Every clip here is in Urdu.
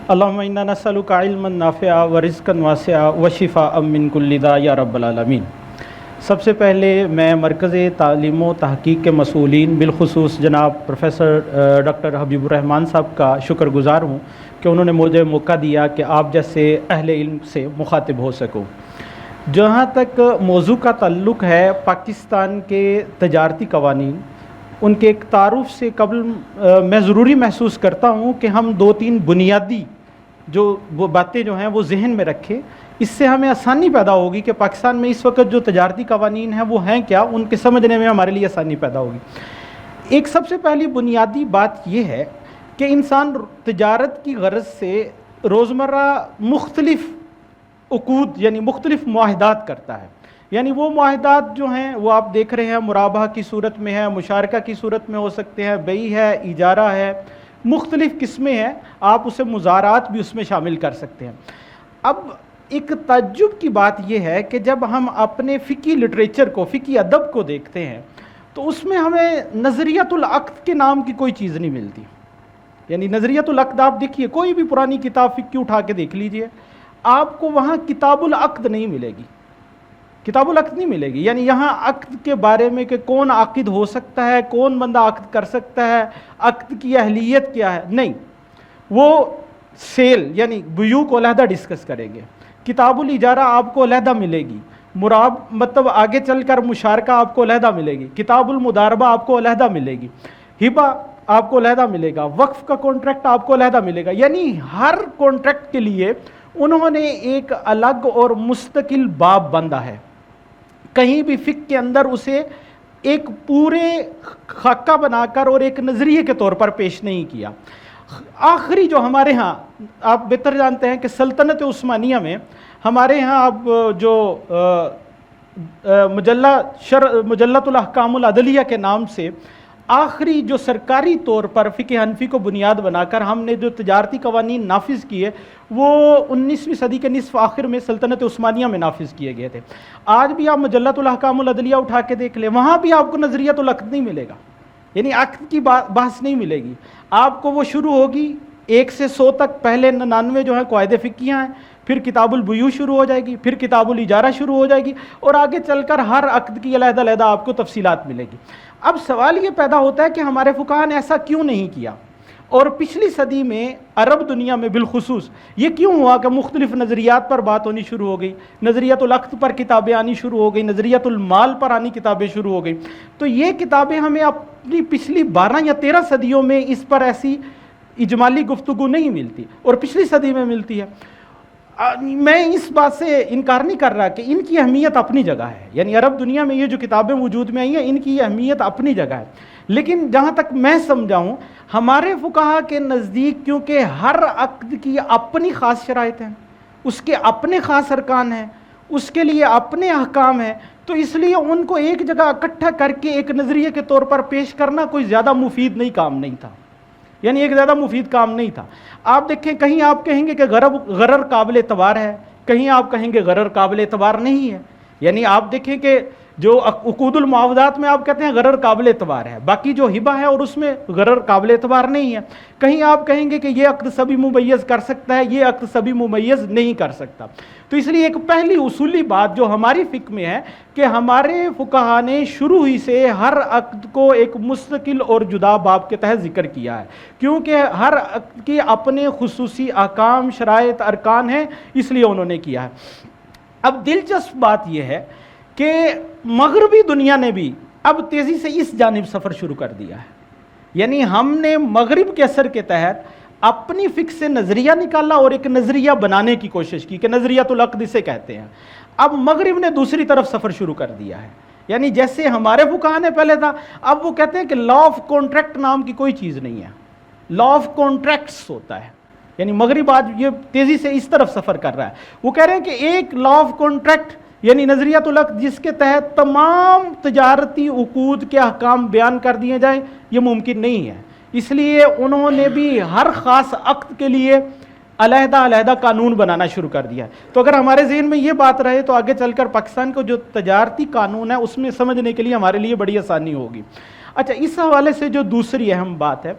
اللہم انا نسألک علما نافعا ورزقا واسعا وشفاء من کل داء یا رب العالمین۔ سب سے پہلے میں مرکز تعلیم و تحقیق کے مسئولین بالخصوص جناب پروفیسر ڈاکٹر حبیب الرحمان صاحب کا شکر گزار ہوں کہ انہوں نے مجھے موقع دیا کہ آپ جیسے اہل علم سے مخاطب ہو سکوں۔ جہاں تک موضوع کا تعلق ہے پاکستان کے تجارتی قوانین، ان کے ایک تعارف سے قبل میں ضروری محسوس کرتا ہوں کہ ہم دو تین بنیادی جو وہ باتیں جو ہیں وہ ذہن میں رکھیں، اس سے ہمیں آسانی پیدا ہوگی کہ پاکستان میں اس وقت جو تجارتی قوانین ہیں وہ ہیں کیا، ان کے سمجھنے میں ہمارے لیے آسانی پیدا ہوگی۔ ایک سب سے پہلی بنیادی بات یہ ہے کہ انسان تجارت کی غرض سے روزمرہ مختلف عقود یعنی مختلف معاہدات کرتا ہے، یعنی وہ معاہدات جو ہیں وہ آپ دیکھ رہے ہیں مرابحہ کی صورت میں ہے، مشارکہ کی صورت میں ہو سکتے ہیں، بیع ہے، اجارہ ہے، مختلف قسمیں ہیں، آپ اسے مزارات بھی اس میں شامل کر سکتے ہیں۔ اب ایک تعجب کی بات یہ ہے کہ جب ہم اپنے فقہی لٹریچر کو، فقہی ادب کو دیکھتے ہیں تو اس میں ہمیں نظریۃ العقد کے نام کی کوئی چیز نہیں ملتی۔ یعنی نظریۃ العقد آپ دیکھیے، کوئی بھی پرانی کتاب فقہ کی اٹھا کے دیکھ لیجئے، آپ کو وہاں کتاب العقد نہیں ملے گی، کتاب العقد نہیں ملے گی۔ یعنی یہاں عقد کے بارے میں کہ کون عاقد ہو سکتا ہے، کون بندہ عقد کر سکتا ہے، عقد کی اہلیت کیا ہے، نہیں، وہ سیل یعنی بیوع کو علیحدہ ڈسکس کریں گے۔ کتاب الاجارہ آپ کو علیحدہ ملے گی، مطلب آگے چل کر مشارکہ آپ کو علیحدہ ملے گی، کتاب المداربہ آپ کو علیحدہ ملے گی، ہبہ آپ کو علیحدہ ملے گا، وقف کا کانٹریکٹ آپ کو علیحدہ ملے گا۔ یعنی ہر کانٹریکٹ کے لیے انہوں نے ایک الگ اور مستقل باب بندہ ہے، کہیں بھی فقہ کے اندر اسے ایک پورے خاکہ بنا کر اور ایک نظریے کے طور پر پیش نہیں کیا۔ آخری جو ہمارے ہاں آپ بہتر جانتے ہیں کہ سلطنت عثمانیہ میں ہمارے ہاں اب جو مجلۃ الاحکام العدلیہ کے نام سے آخری جو سرکاری طور پر فقہ حنفی کو بنیاد بنا کر ہم نے جو تجارتی قوانین نافذ کیے وہ 19ویں صدی کے نصف آخر میں سلطنت عثمانیہ میں نافذ کیے گئے تھے۔ آج بھی آپ مجلۃ الاحکام العدلیہ اٹھا کے دیکھ لیں، وہاں بھی آپ کو نظریۃ العقد نہیں ملے گا، یعنی عقد کی بحث نہیں ملے گی آپ کو۔ وہ شروع ہوگی 1 سے 100 تک، پہلے 99 جو ہیں قواعد فقہیہ ہیں، پھر کتاب البیوع شروع ہو جائے گی، پھر کتاب الاجارہ شروع ہو جائے گی، اور آگے چل کر ہر عقد کی علیحدہ علیحدہ آپ کو تفصیلات ملے گی۔ اب سوال یہ پیدا ہوتا ہے کہ ہمارے فقہاء نے ایسا کیوں نہیں کیا، اور پچھلی صدی میں عرب دنیا میں بالخصوص یہ کیوں ہوا کہ مختلف نظریات پر بات ہونی شروع ہو گئی، نظریۃ العقد پر کتابیں آنی شروع ہو گئی، نظریۃ المال پر آنی کتابیں شروع ہو گئی۔ تو یہ کتابیں ہمیں اپنی پچھلی 12 یا 13 صدیوں میں اس پر ایسی اجمالی گفتگو نہیں ملتی، اور پچھلی صدی میں ملتی ہے۔ میں اس بات سے انکار نہیں کر رہا کہ ان کی اہمیت اپنی جگہ ہے، یعنی عرب دنیا میں یہ جو کتابیں وجود میں آئی ہیں ان کی اہمیت اپنی جگہ ہے، لیکن جہاں تک میں سمجھا ہوں ہمارے فقہاء کے نزدیک کیونکہ ہر عقد کی اپنی خاص شرائط ہیں، اس کے اپنے خاص ارکان ہیں، اس کے لیے اپنے احکام ہیں، تو اس لیے ان کو ایک جگہ اکٹھا کر کے ایک نظریے کے طور پر پیش کرنا کوئی زیادہ مفید کام نہیں تھا، یعنی ایک زیادہ مفید کام نہیں تھا۔ آپ دیکھیں کہیں آپ کہیں گے کہ غرر قابل اعتبار ہے، کہیں آپ کہیں گے غرر قابل اعتبار نہیں ہے۔ یعنی آپ دیکھیں کہ جو عقود المعاوضات میں آپ کہتے ہیں غرر قابل اعتبار ہے، باقی جو ہبہ ہے اور اس میں غرر قابل اعتبار نہیں ہے۔ کہیں آپ کہیں گے کہ یہ عقد سبھی ممیز کر سکتا ہے، یہ عقد سبھی ممیز نہیں کر سکتا۔ تو اس لیے ایک پہلی اصولی بات جو ہماری فقہ میں ہے کہ ہمارے فقہاء نے شروع ہی سے ہر عقد کو ایک مستقل اور جدا باب کے تحت ذکر کیا ہے، کیونکہ ہر عقد کے اپنے خصوصی احکام، شرائط، ارکان ہیں، اس لیے انہوں نے کیا ہے۔ اب دلچسپ بات یہ ہے کہ مغربی دنیا نے بھی اب تیزی سے اس جانب سفر شروع کر دیا ہے، یعنی ہم نے مغرب کے اثر کے تحت اپنی فقہ سے نظریہ نکالا اور ایک نظریہ بنانے کی کوشش کی کہ نظریۃ العقد اسے کہتے ہیں۔ اب مغرب نے دوسری طرف سفر شروع کر دیا ہے، یعنی جیسے ہمارے فقہاء نے پہلے تھا، اب وہ کہتے ہیں کہ لا آف کانٹریکٹ نام کی کوئی چیز نہیں ہے، لا آف کانٹریکٹس ہوتا ہے۔ یعنی مغرب آج یہ تیزی سے اس طرف سفر کر رہا ہے، وہ کہہ رہے ہیں کہ ایک لا آف کانٹریکٹ یعنی نظریۃ العقد جس کے تحت تمام تجارتی عقود کے احکام بیان کر دیے جائیں، یہ ممکن نہیں ہے۔ اس لیے انہوں نے بھی ہر خاص عقد کے لیے علیحدہ علیحدہ قانون بنانا شروع کر دیا ہے۔ تو اگر ہمارے ذہن میں یہ بات رہے تو آگے چل کر پاکستان کو جو تجارتی قانون ہے اس میں سمجھنے کے لیے ہمارے لیے بڑی آسانی ہوگی۔ اچھا، اس حوالے سے جو دوسری اہم بات ہے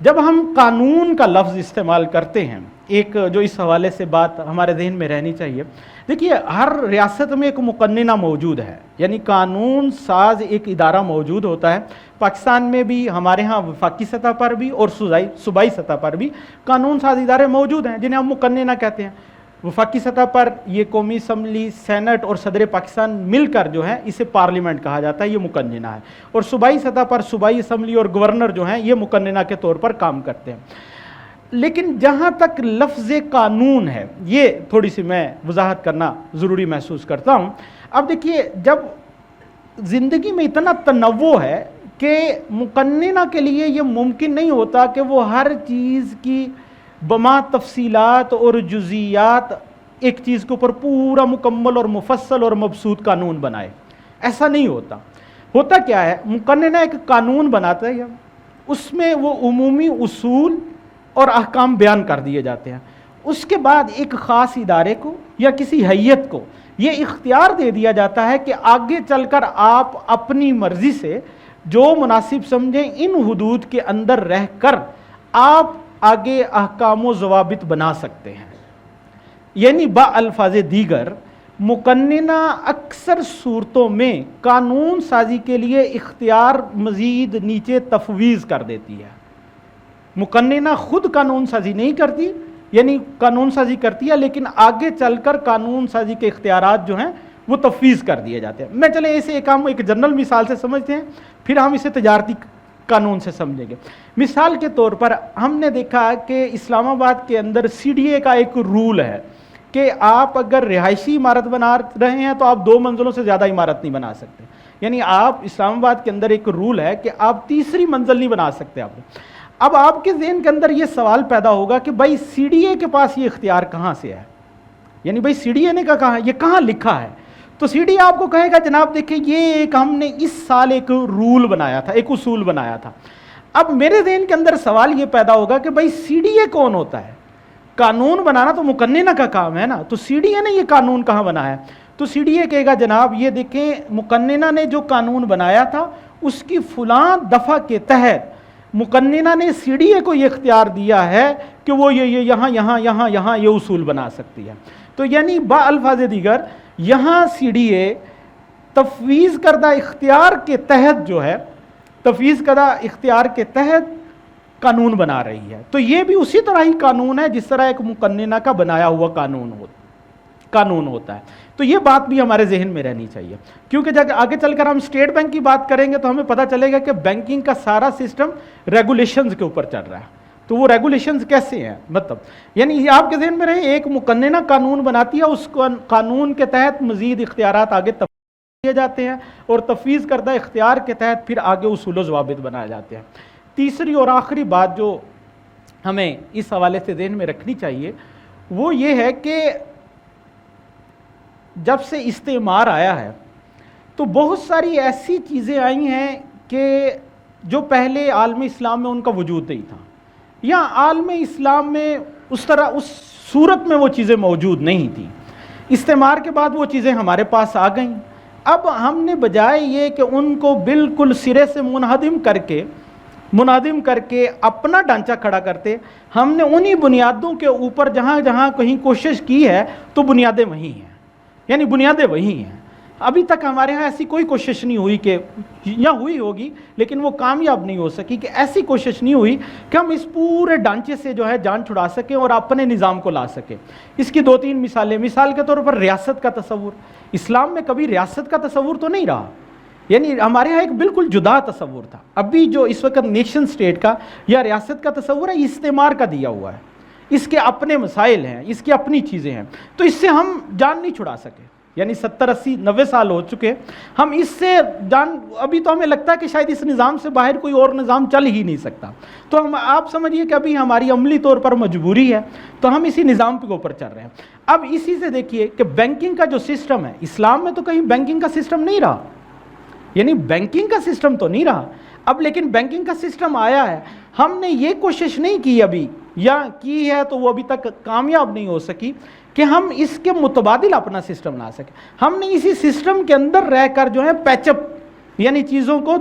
جب ہم قانون کا لفظ استعمال کرتے ہیں، ایک جو اس حوالے سے بات ہمارے ذہن میں رہنی چاہیے، دیکھیے ہر ریاست میں ایک مقننہ موجود ہے، یعنی قانون ساز ایک ادارہ موجود ہوتا ہے۔ پاکستان میں بھی، ہمارے ہاں وفاقی سطح پر بھی اور صوبائی سطح پر بھی قانون ساز ادارے موجود ہیں جنہیں ہم مقننہ کہتے ہیں۔ وفاقی سطح پر یہ قومی اسمبلی، سینٹ اور صدر پاکستان مل کر جو ہے اسے پارلیمنٹ کہا جاتا ہے، یہ مقننہ ہے۔ اور صوبائی سطح پر صوبائی اسمبلی اور گورنر جو ہیں یہ مقننہ کے طور پر کام کرتے ہیں۔ لیکن جہاں تک لفظ قانون ہے، یہ تھوڑی سی میں وضاحت کرنا ضروری محسوس کرتا ہوں۔ اب دیکھیے، جب زندگی میں اتنا تنوع ہے کہ مقننہ کے لیے یہ ممکن نہیں ہوتا کہ وہ ہر چیز کی بما تفصیلات اور جزیات ایک چیز کے اوپر پورا مکمل اور مفصل اور مبسوط قانون بنائے، ایسا نہیں ہوتا۔ ہوتا کیا ہے، مقننہ ایک قانون بناتا ہے، اس میں وہ عمومی اصول اور احکام بیان کر دیے جاتے ہیں۔ اس کے بعد ایک خاص ادارے کو یا کسی ہیئت کو یہ اختیار دے دیا جاتا ہے کہ آگے چل کر آپ اپنی مرضی سے جو مناسب سمجھیں ان حدود کے اندر رہ کر آپ آگے احکام و ضوابط بنا سکتے ہیں۔ یعنی با الفاظ دیگر، مقننہ اکثر صورتوں میں قانون سازی کے لیے اختیار مزید نیچے تفویض کر دیتی ہے۔ مقننہ خود قانون سازی نہیں کرتی، یعنی قانون سازی کرتی ہے لیکن آگے چل کر قانون سازی کے اختیارات جو ہیں وہ تفویض کر دیے جاتے ہیں۔ میں چلیں اسے ایک جنرل مثال سے سمجھتے ہیں، پھر ہم اسے تجارتی قانون سے سمجھیں گے۔ مثال کے طور پر ہم نے دیکھا کہ اسلام آباد کے اندر CDA کا ایک رول ہے کہ آپ اگر رہائشی عمارت بنا رہے ہیں تو آپ 2 منزلوں سے زیادہ عمارت نہیں بنا سکتے، یعنی آپ اسلام آباد کے اندر ایک رول ہے کہ آپ 3ری منزل نہیں بنا سکتے۔ اب آپ کے ذہن کے اندر یہ سوال پیدا ہوگا کہ بھائی CDA کے پاس یہ اختیار کہاں سے ہے، یعنی بھائی CDA نے کہا یہ کہاں لکھا ہے؟ تو CDA آپ کو کہے گا جناب دیکھیں یہ ایک ہم نے اس سال ایک رول بنایا تھا، ایک اصول بنایا تھا۔ اب میرے ذہن کے اندر سوال یہ پیدا ہوگا کہ بھائی CDA کون ہوتا ہے؟ قانون بنانا تو مقننہ کا کام ہے نا، تو CDA نے یہ قانون کہاں بنایا ہے؟ تو CDA کہے گا جناب یہ دیکھیں مقننہ نے جو قانون بنایا تھا اس کی فلاں دفعہ کے تحت مقننہ نے CDA کو یہ اختیار دیا ہے کہ وہ یہ یہاں یہ اصول بنا سکتی ہے۔ تو یعنی با الفاظ دیگر یہاں CDA تفویض کردہ اختیار کے تحت جو ہے، تفویض کردہ اختیار کے تحت قانون بنا رہی ہے۔ تو یہ بھی اسی طرح ہی قانون ہے جس طرح ایک مقننہ کا بنایا ہوا قانون ہوتا ہے۔ تو یہ بات بھی ہمارے ذہن میں رہنی چاہیے، کیونکہ جب آگے چل کر ہم اسٹیٹ بینک کی بات کریں گے تو ہمیں پتہ چلے گا کہ بینکنگ کا سارا سسٹم ریگولیشنز کے اوپر چل رہا ہے۔ تو وہ ریگولیشنز کیسے ہیں، مطلب یعنی آپ کے ذہن میں رہے ایک مقننہ قانون بناتی ہے، اس قانون کے تحت مزید اختیارات آگے تفویض کیے جاتے ہیں اور تفویض کردہ اختیار کے تحت پھر آگے اصول و ضوابط بنائے جاتے ہیں۔ تیسری اور آخری بات جو ہمیں اس حوالے سے ذہن میں رکھنی چاہیے وہ یہ ہے کہ جب سے استعمار آیا ہے تو بہت ساری ایسی چیزیں آئی ہیں کہ جو پہلے عالم اسلام میں ان کا وجود نہیں تھا، یا عالم اسلام میں اس طرح اس صورت میں وہ چیزیں موجود نہیں تھیں۔ استعمار کے بعد وہ چیزیں ہمارے پاس آ گئیں۔ اب ہم نے بجائے یہ کہ ان کو بالکل سرے سے منہدم کر کے اپنا ڈھانچہ کھڑا کرتے، ہم نے انہی بنیادوں کے اوپر جہاں جہاں کہیں کوشش کی ہے تو بنیادیں وہی ہیں، یعنی بنیادیں وہی ہیں۔ ابھی تک ہمارے ہاں ایسی کوئی کوشش نہیں ہوئی کہ، یا ہوئی ہوگی لیکن وہ کامیاب نہیں ہو سکی، کہ ایسی کوشش نہیں ہوئی کہ ہم اس پورے ڈھانچے سے جو ہے جان چھڑا سکیں اور اپنے نظام کو لا سکیں۔ اس کی 2-3 مثالیں، مثال کے طور پر ریاست کا تصور۔ اسلام میں کبھی ریاست کا تصور تو نہیں رہا، یعنی ہمارے ہاں ایک بالکل جدا تصور تھا۔ ابھی جو اس وقت نیشن سٹیٹ کا یا ریاست کا تصور ہے، استعمار کا دیا ہوا ہے، اس کے اپنے مسائل ہیں، اس کی اپنی چیزیں ہیں، تو اس سے ہم جان نہیں چھڑا سکے۔ یعنی 70 80 90 سال ہو چکے، ہم اس سے ابھی تو ہمیں لگتا ہے کہ شاید اس نظام سے باہر کوئی اور نظام چل ہی نہیں سکتا۔ تو آپ سمجھیے کہ ابھی ہماری عملی طور پر مجبوری ہے، تو ہم اسی نظام کے اوپر چل رہے ہیں۔ اب اسی سے دیکھیے کہ بینکنگ کا جو سسٹم ہے، اسلام میں تو کہیں بینکنگ کا سسٹم نہیں رہا، یعنی بینکنگ کا سسٹم تو نہیں رہا اب، لیکن بینکنگ کا سسٹم آیا ہے۔ ہم نے یہ کوشش نہیں کی ابھی، یا کی ہے تو وہ ابھی تک کامیاب نہیں ہو سکی کہ ہم اس کے متبادل اپنا سسٹم لا سکیں۔ ہم نے اسی سسٹم کے اندر رہ کر جو ہے پیچ اپ، یعنی چیزوں کو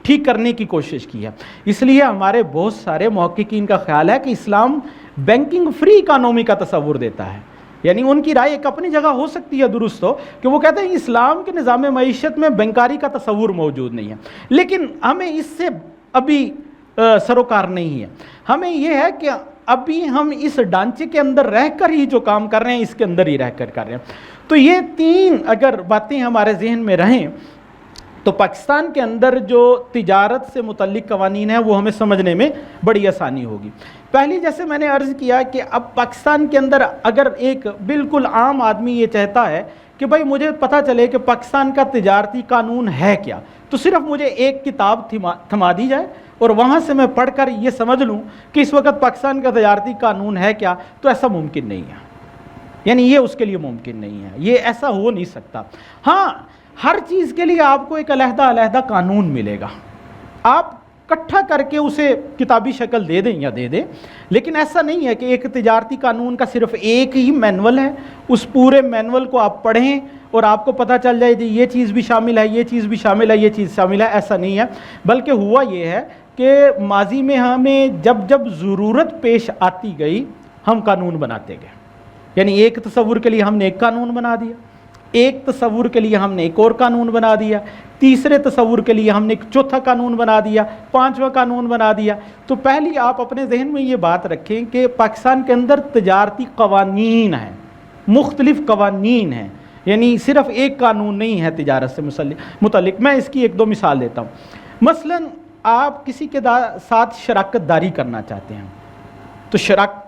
ٹھیک کرنے کی کوشش کی ہے. اس لیے ہمارے بہت سارے محققین کا خیال ہے کہ اسلام بینکنگ فری اکانومی کا تصور دیتا ہے. یعنی ان کی رائے ایک اپنی جگہ ہو سکتی ہے درست ہو کہ وہ کہتے ہیں اسلام کے نظام معیشت میں بینکاری کا تصور موجود نہیں ہے, لیکن ہمیں اس سے ابھی سروکار نہیں ہے. ہمیں یہ ہے کہ ابھی ہم اس ڈھانچے کے اندر رہ کر ہی جو کام کر رہے ہیں اس کے اندر ہی رہ کر کر رہے ہیں. تو یہ تین اگر باتیں ہمارے ذہن میں رہیں تو پاکستان کے اندر جو تجارت سے متعلق قوانین ہیں وہ ہمیں سمجھنے میں بڑی آسانی ہوگی. پہلی جیسے میں نے عرض کیا کہ اب پاکستان کے اندر اگر ایک بالکل عام آدمی یہ چاہتا ہے کہ بھائی مجھے پتہ چلے کہ پاکستان کا تجارتی قانون ہے کیا, تو صرف مجھے ایک کتاب تھما دی جائے اور وہاں سے میں پڑھ کر یہ سمجھ لوں کہ اس وقت پاکستان کا تجارتی قانون ہے کیا, تو ایسا ممکن نہیں ہے. یعنی یہ اس کے لیے ممکن نہیں ہے, یہ ایسا ہو نہیں سکتا. ہاں, ہر چیز کے لیے آپ کو ایک علیحدہ قانون ملے گا, آپ اکٹھا کر کے اسے کتابی شکل دے دیں یا دے دیں, لیکن ایسا نہیں ہے کہ ایک تجارتی قانون کا صرف ایک ہی مینول ہے, اس پورے مینول کو آپ پڑھیں اور آپ کو پتہ چل جائے یہ چیز بھی شامل ہے, یہ چیز بھی شامل ہے, یہ چیز شامل ہے. ایسا نہیں ہے, بلکہ ہوا یہ ہے کہ ماضی میں ہمیں جب ضرورت پیش آتی گئی ہم قانون بناتے گئے. یعنی ایک تصور کے لیے ہم نے ایک قانون بنا دیا, ایک تصور کے لیے ہم نے ایک اور قانون بنا دیا, تیسرے تصور کے لیے ہم نے ایک چوتھا قانون بنا دیا, پانچواں قانون بنا دیا. تو پہلی آپ اپنے ذہن میں یہ بات رکھیں کہ پاکستان کے اندر تجارتی قوانین ہیں, مختلف قوانین ہیں, یعنی صرف ایک قانون نہیں ہے تجارت سے متعلق. میں اس کی ایک دو مثال دیتا ہوں. مثلاً آپ کسی کے ساتھ شراکت داری کرنا چاہتے ہیں تو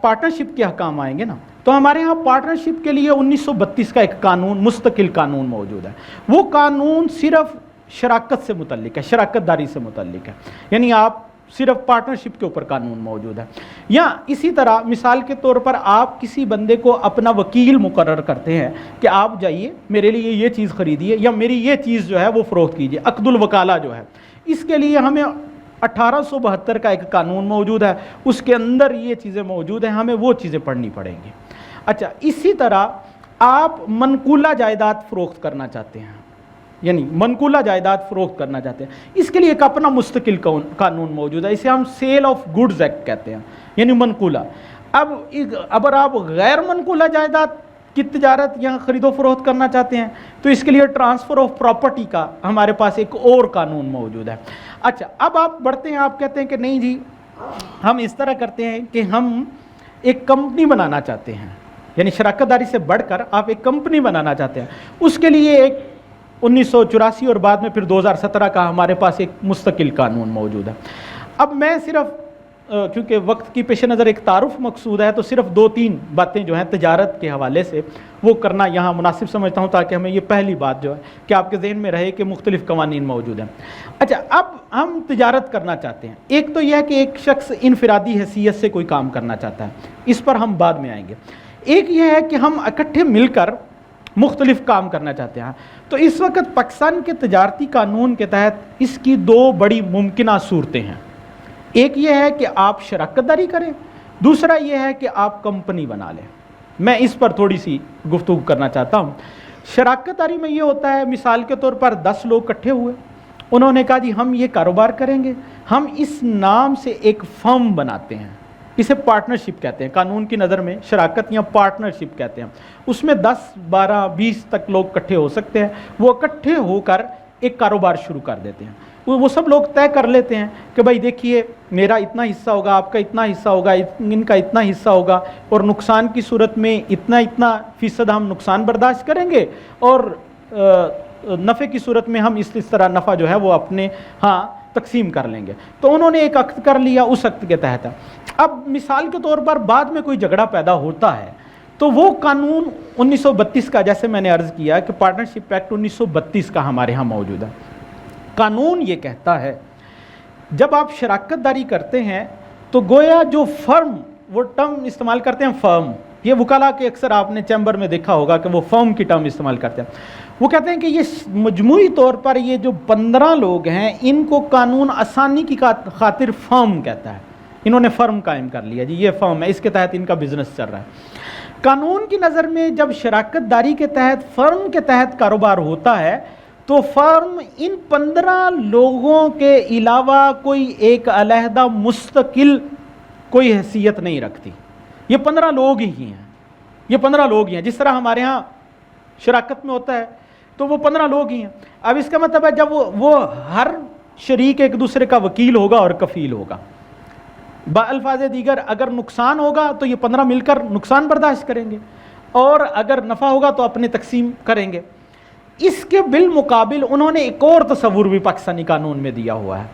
پارٹنرشپ کے حکام آئیں گے نا. تو ہمارے ہاں پارٹنرشپ کے لیے 1932 کا ایک قانون, مستقل قانون موجود ہے. وہ قانون صرف شراکت سے متعلق ہے, شراکت داری سے متعلق ہے. یعنی آپ صرف پارٹنرشپ کے اوپر قانون موجود ہے. یا اسی طرح مثال کے طور پر آپ کسی بندے کو اپنا وکیل مقرر کرتے ہیں کہ آپ جائیے میرے لیے یہ چیز خریدیے یا میری یہ چیز جو ہے وہ فروخت کیجیے. عقد الوکالہ جو ہے, اس کے لیے ہمیں 1872 کا ایک قانون موجود ہے, اس کے اندر یہ چیزیں موجود ہیں, ہمیں وہ چیزیں پڑھنی پڑیں گی. اچھا, اسی طرح آپ منقولہ جائیداد فروخت کرنا چاہتے ہیں, یعنی منقولہ جائیداد فروخت کرنا چاہتے ہیں, اس کے لیے ایک اپنا مستقل قانون موجود ہے, اسے ہم سیل آف گڈز ایکٹ کہتے ہیں, یعنی منقولہ. اب اگر آپ غیر منقولہ جائیداد کی تجارت یا خرید و فروخت کرنا چاہتے ہیں تو اس کے لیے ٹرانسفر آف پراپرٹی کا ہمارے پاس ایک اور قانون موجود ہے. اچھا, اب آپ بڑھتے ہیں, آپ کہتے ہیں کہ نہیں جی ہم اس طرح کرتے ہیں کہ ہم ایک کمپنی بنانا چاہتے ہیں, یعنی شراکت داری سے بڑھ کر آپ ایک کمپنی بنانا چاہتے ہیں. اس کے لیے ایک 1984 اور بعد میں پھر 2017 کا ہمارے پاس ایک مستقل قانون موجود ہے. اب میں صرف کیونکہ وقت کی پیش نظر ایک تعارف مقصود ہے تو صرف 2-3 باتیں جو ہیں تجارت کے حوالے سے وہ کرنا یہاں مناسب سمجھتا ہوں, تاکہ ہمیں یہ پہلی بات جو ہے کہ آپ کے ذہن میں رہے کہ مختلف قوانین موجود ہیں. اچھا, اب ہم تجارت کرنا چاہتے ہیں. ایک تو یہ ہے کہ ایک شخص انفرادی حیثیت سے کوئی کام کرنا چاہتا ہے, اس پر ہم بعد میں آئیں گے. ایک یہ ہے کہ ہم اکٹھے مل کر مختلف کام کرنا چاہتے ہیں. تو اس وقت پاکستان کے تجارتی قانون کے تحت اس کی 2 بڑی ممکنہ صورتیں ہیں. ایک یہ ہے کہ آپ شراکت داری کریں, دوسرا یہ ہے کہ آپ کمپنی بنا لیں. میں اس پر تھوڑی سی گفتگو کرنا چاہتا ہوں. شراکت داری میں یہ ہوتا ہے, مثال کے طور پر 10 لوگ اکٹھے ہوئے, انہوں نے کہا جی ہم یہ کاروبار کریں گے, ہم اس نام سے ایک فرم بناتے ہیں, اسے پارٹنرشپ کہتے ہیں. قانون کی نظر میں شراکت یا پارٹنرشپ کہتے ہیں. اس میں 10, 12, 20 تک لوگ اکٹھے ہو سکتے ہیں. وہ اکٹھے ہو کر ایک کاروبار شروع کر دیتے ہیں. وہ سب لوگ طے کر لیتے ہیں کہ بھائی دیکھیے میرا اتنا حصہ ہوگا, آپ کا اتنا حصہ ہوگا, ان کا اتنا حصہ ہوگا, اور نقصان کی صورت میں اتنا فیصد ہم نقصان برداشت کریں گے, اور نفع کی صورت میں ہم اس طرح نفع جو ہے وہ اپنے ہاں تقسیم کر لیں گے. تو انہوں نے ایک عقد کر لیا, اس عقد کے تحت. اب مثال کے طور پر بعد میں کوئی جھگڑا پیدا ہوتا ہے تو وہ قانون 1932 کا, جیسے میں نے عرض کیا کہ پارٹنرشپ ایکٹ 1932 کا ہمارے ہاں موجود ہے. قانون یہ کہتا ہے جب آپ شراکت داری کرتے ہیں تو گویا جو فرم, وہ ٹرم استعمال کرتے ہیں فرم, یہ وکلا کے اکثر آپ نے چیمبر میں دیکھا ہوگا کہ وہ فرم کی ٹرم استعمال کرتے ہیں. وہ کہتے ہیں کہ یہ مجموعی طور پر یہ جو 15 لوگ ہیں ان کو قانون آسانی کی خاطر فرم کہتا ہے. انہوں نے فرم قائم کر لیا, جی یہ فرم ہے, اس کے تحت ان کا بزنس چل رہا ہے. قانون کی نظر میں جب شراکت داری کے تحت فرم کے تحت کاروبار ہوتا ہے تو فرم ان 15 لوگوں کے علاوہ کوئی ایک علیحدہ مستقل کوئی حیثیت نہیں رکھتی. یہ 15 لوگ ہی ہیں, یہ 15 لوگ ہی ہیں. جس طرح ہمارے ہاں شراکت میں ہوتا ہے تو وہ 15 لوگ ہی ہیں. اب اس کا مطلب ہے جب وہ ہر شریک ایک دوسرے کا وکیل ہوگا اور کفیل ہوگا. بالفاظ دیگر اگر نقصان ہوگا تو یہ 15 مل کر نقصان برداشت کریں گے, اور اگر نفع ہوگا تو اپنے تقسیم کریں گے. اس کے بالمقابل انہوں نے ایک اور تصور بھی پاکستانی قانون میں دیا ہوا ہے.